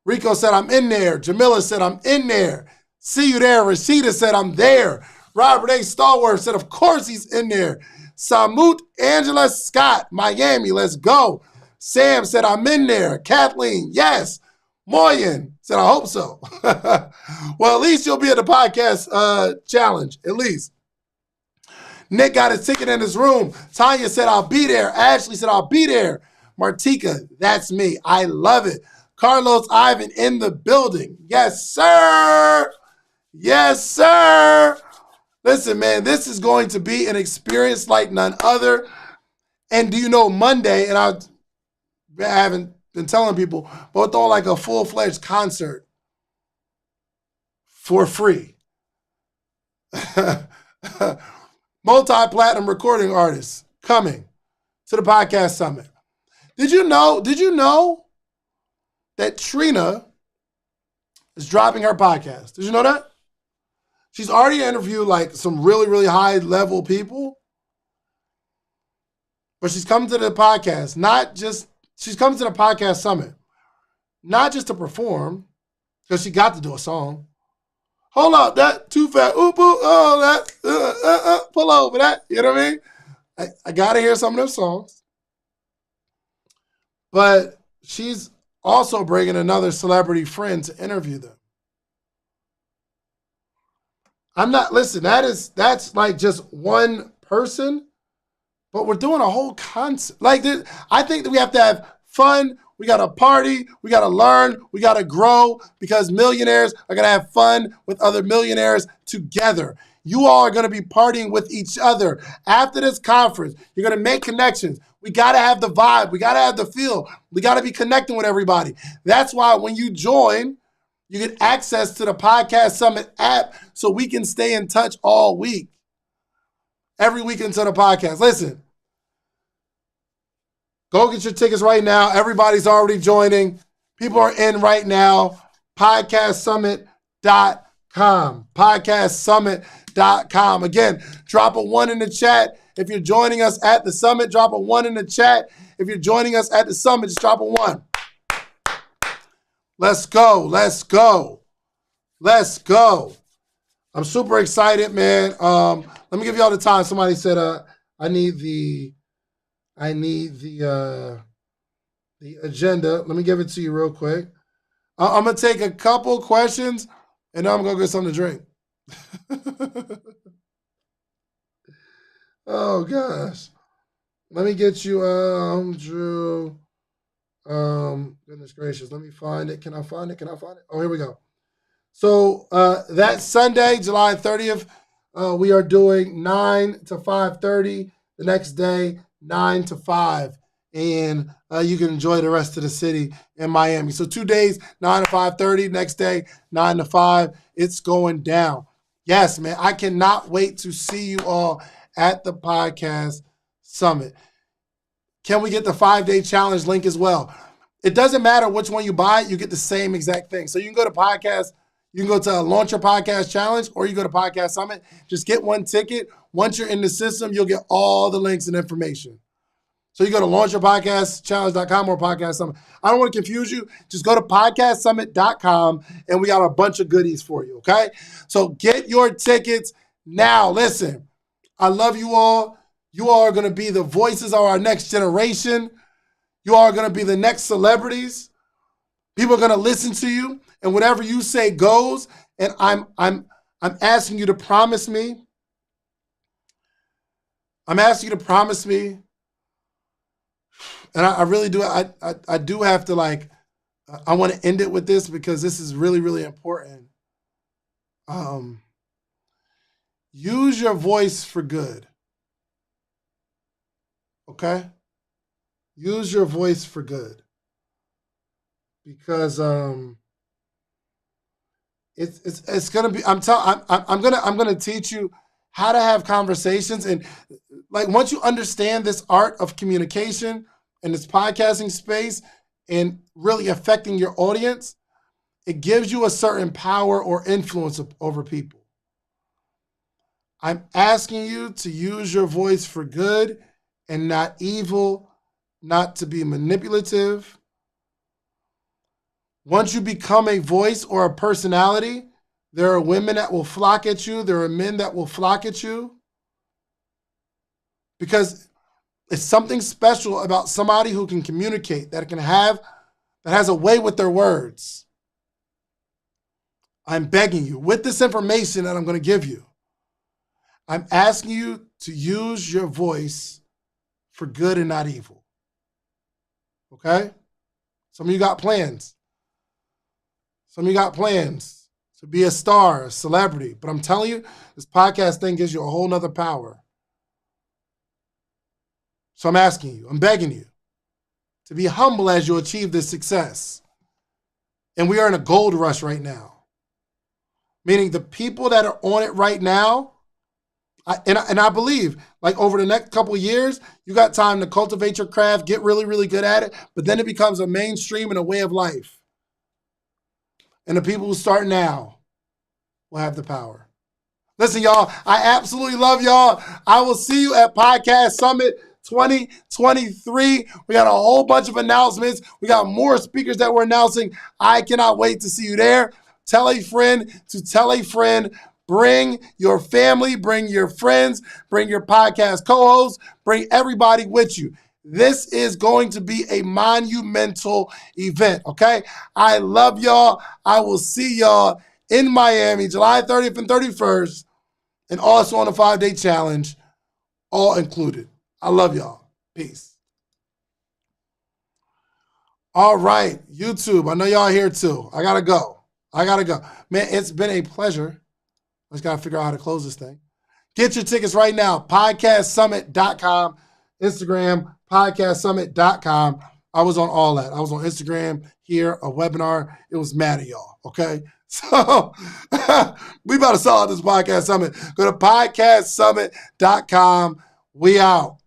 Speaker 1: Rico said, I'm in there. Jamila said, I'm in there. See you there. Rashida said, I'm there. Robert A. Stallworth said, of course he's in there. Samut Angela Scott, Miami, let's go. Sam said, I'm in there. Kathleen, yes. Moyen said, I hope so. Well, at least you'll be at the podcast challenge, at least. Nick got his ticket in his room. Tanya said, I'll be there. Ashley said, I'll be there. Martika, that's me. I love it. Carlos Ivan in the building. Yes, sir. Yes, sir. Listen, man, this is going to be an experience like none other. And do you know Monday, and I haven't been telling people, but we're throwing like a full-fledged concert for free. Multi-platinum recording artists coming to the Podcast Summit. Did you know that Trina is dropping her podcast? Did you know that? She's already interviewed like some really, really high level people. But she's come to the podcast, she's come to the podcast summit, not just to perform, because she got to do a song. Hold up, that too fat. Oop, oop, oh, that, pull over that. You know what I mean? I got to hear some of those songs. But she's also bringing another celebrity friend to interview them. That's like just one person, but we're doing a whole concept. Like, I think that we have to have fun. We got to party. We got to learn. We got to grow, because millionaires are going to have fun with other millionaires together. You all are going to be partying with each other. After this conference, you're going to make connections. We got to have the vibe. We got to have the feel. We got to be connecting with everybody. That's why when you join, you get access to the Podcast Summit app so we can stay in touch all week. Every week into the podcast. Listen, go get your tickets right now. Everybody's already joining. People are in right now. PodcastSummit.com. PodcastSummit.com. Again, drop a 1 in the chat. If you're joining us at the summit, drop a 1 in the chat. If you're joining us at the summit, just drop a 1. Let's go. Let's go. Let's go. I'm super excited, man. Let me give you all the time. Somebody said I need the agenda. Let me give it to you real quick. I'm going to take a couple questions, and then I'm going to get something to drink. Oh, gosh. Let me get you, Drew. Goodness gracious. Let me find it. Can I find it? Oh, here we go. So that Sunday, July 30th, we are doing 9 to 5:30. The next day, 9 to 5. And you can enjoy the rest of the city in Miami. So 2 days, 9 to 5:30. Next day, 9 to 5. It's going down. Yes, man. I cannot wait to see you all at the Podcast Summit. Can we get the 5-day challenge link as well? It doesn't matter which one you buy. You get the same exact thing. So you can go to podcast. You can go to Launch Your Podcast Challenge, or you go to Podcast Summit. Just get one ticket. Once you're in the system, you'll get all the links and information. So you go to launchyourpodcastchallenge.com or Podcast Summit. I don't want to confuse you. Just go to podcastsummit.com, and we got a bunch of goodies for you, okay? So get your tickets now. Listen, I love you all. You all are going to be the voices of our next generation. You all are going to be the next celebrities. People are going to listen to you, and whatever you say goes. And I'm asking you to promise me. I'm asking you to promise me. And I really do. I do have to, like, I want to end it with this because this is really, really important. Use your voice for good. Okay? Use your voice for good. Because it's gonna be. I'm gonna teach you how to have conversations, and like once you understand this art of communication and this podcasting space and really affecting your audience, it gives you a certain power or influence over people. I'm asking you to use your voice for good and not evil, not to be manipulative. Once you become a voice or a personality, there are women that will flock at you. There are men that will flock at you. Because it's something special about somebody who can communicate, that has a way with their words. I'm begging you, with this information that I'm going to give you, I'm asking you to use your voice for good and not evil. Okay? Some of you got plans. Some of you got plans to be a star, a celebrity. But I'm telling you, this podcast thing gives you a whole nother power. So I'm asking you, I'm begging you to be humble as you achieve this success. And we are in a gold rush right now. Meaning the people that are on it right now, I believe, like over the next couple of years, you got time to cultivate your craft, get really, really good at it, but then it becomes a mainstream and a way of life. And the people who start now will have the power. Listen, y'all, I absolutely love y'all. I will see you at Podcast Summit 2023. We got a whole bunch of announcements. We got more speakers that we're announcing. I cannot wait to see you there. Tell a friend to tell a friend. Bring your family, bring your friends, bring your podcast co-hosts, bring everybody with you. This is going to be a monumental event, okay? I love y'all. I will see y'all in Miami, July 30th and 31st, and also on the 5-day challenge, all included. I love y'all. Peace. All right, YouTube. I know y'all here too. I gotta go. Man, it's been a pleasure. I just gotta figure out how to close this thing. Get your tickets right now. Podcastsummit.com, Instagram, podcastsummit.com. I was on all that. I was on Instagram, here, a webinar. It was mad at y'all, okay? So we about to sell out this Podcast Summit. Go to podcastsummit.com. We out.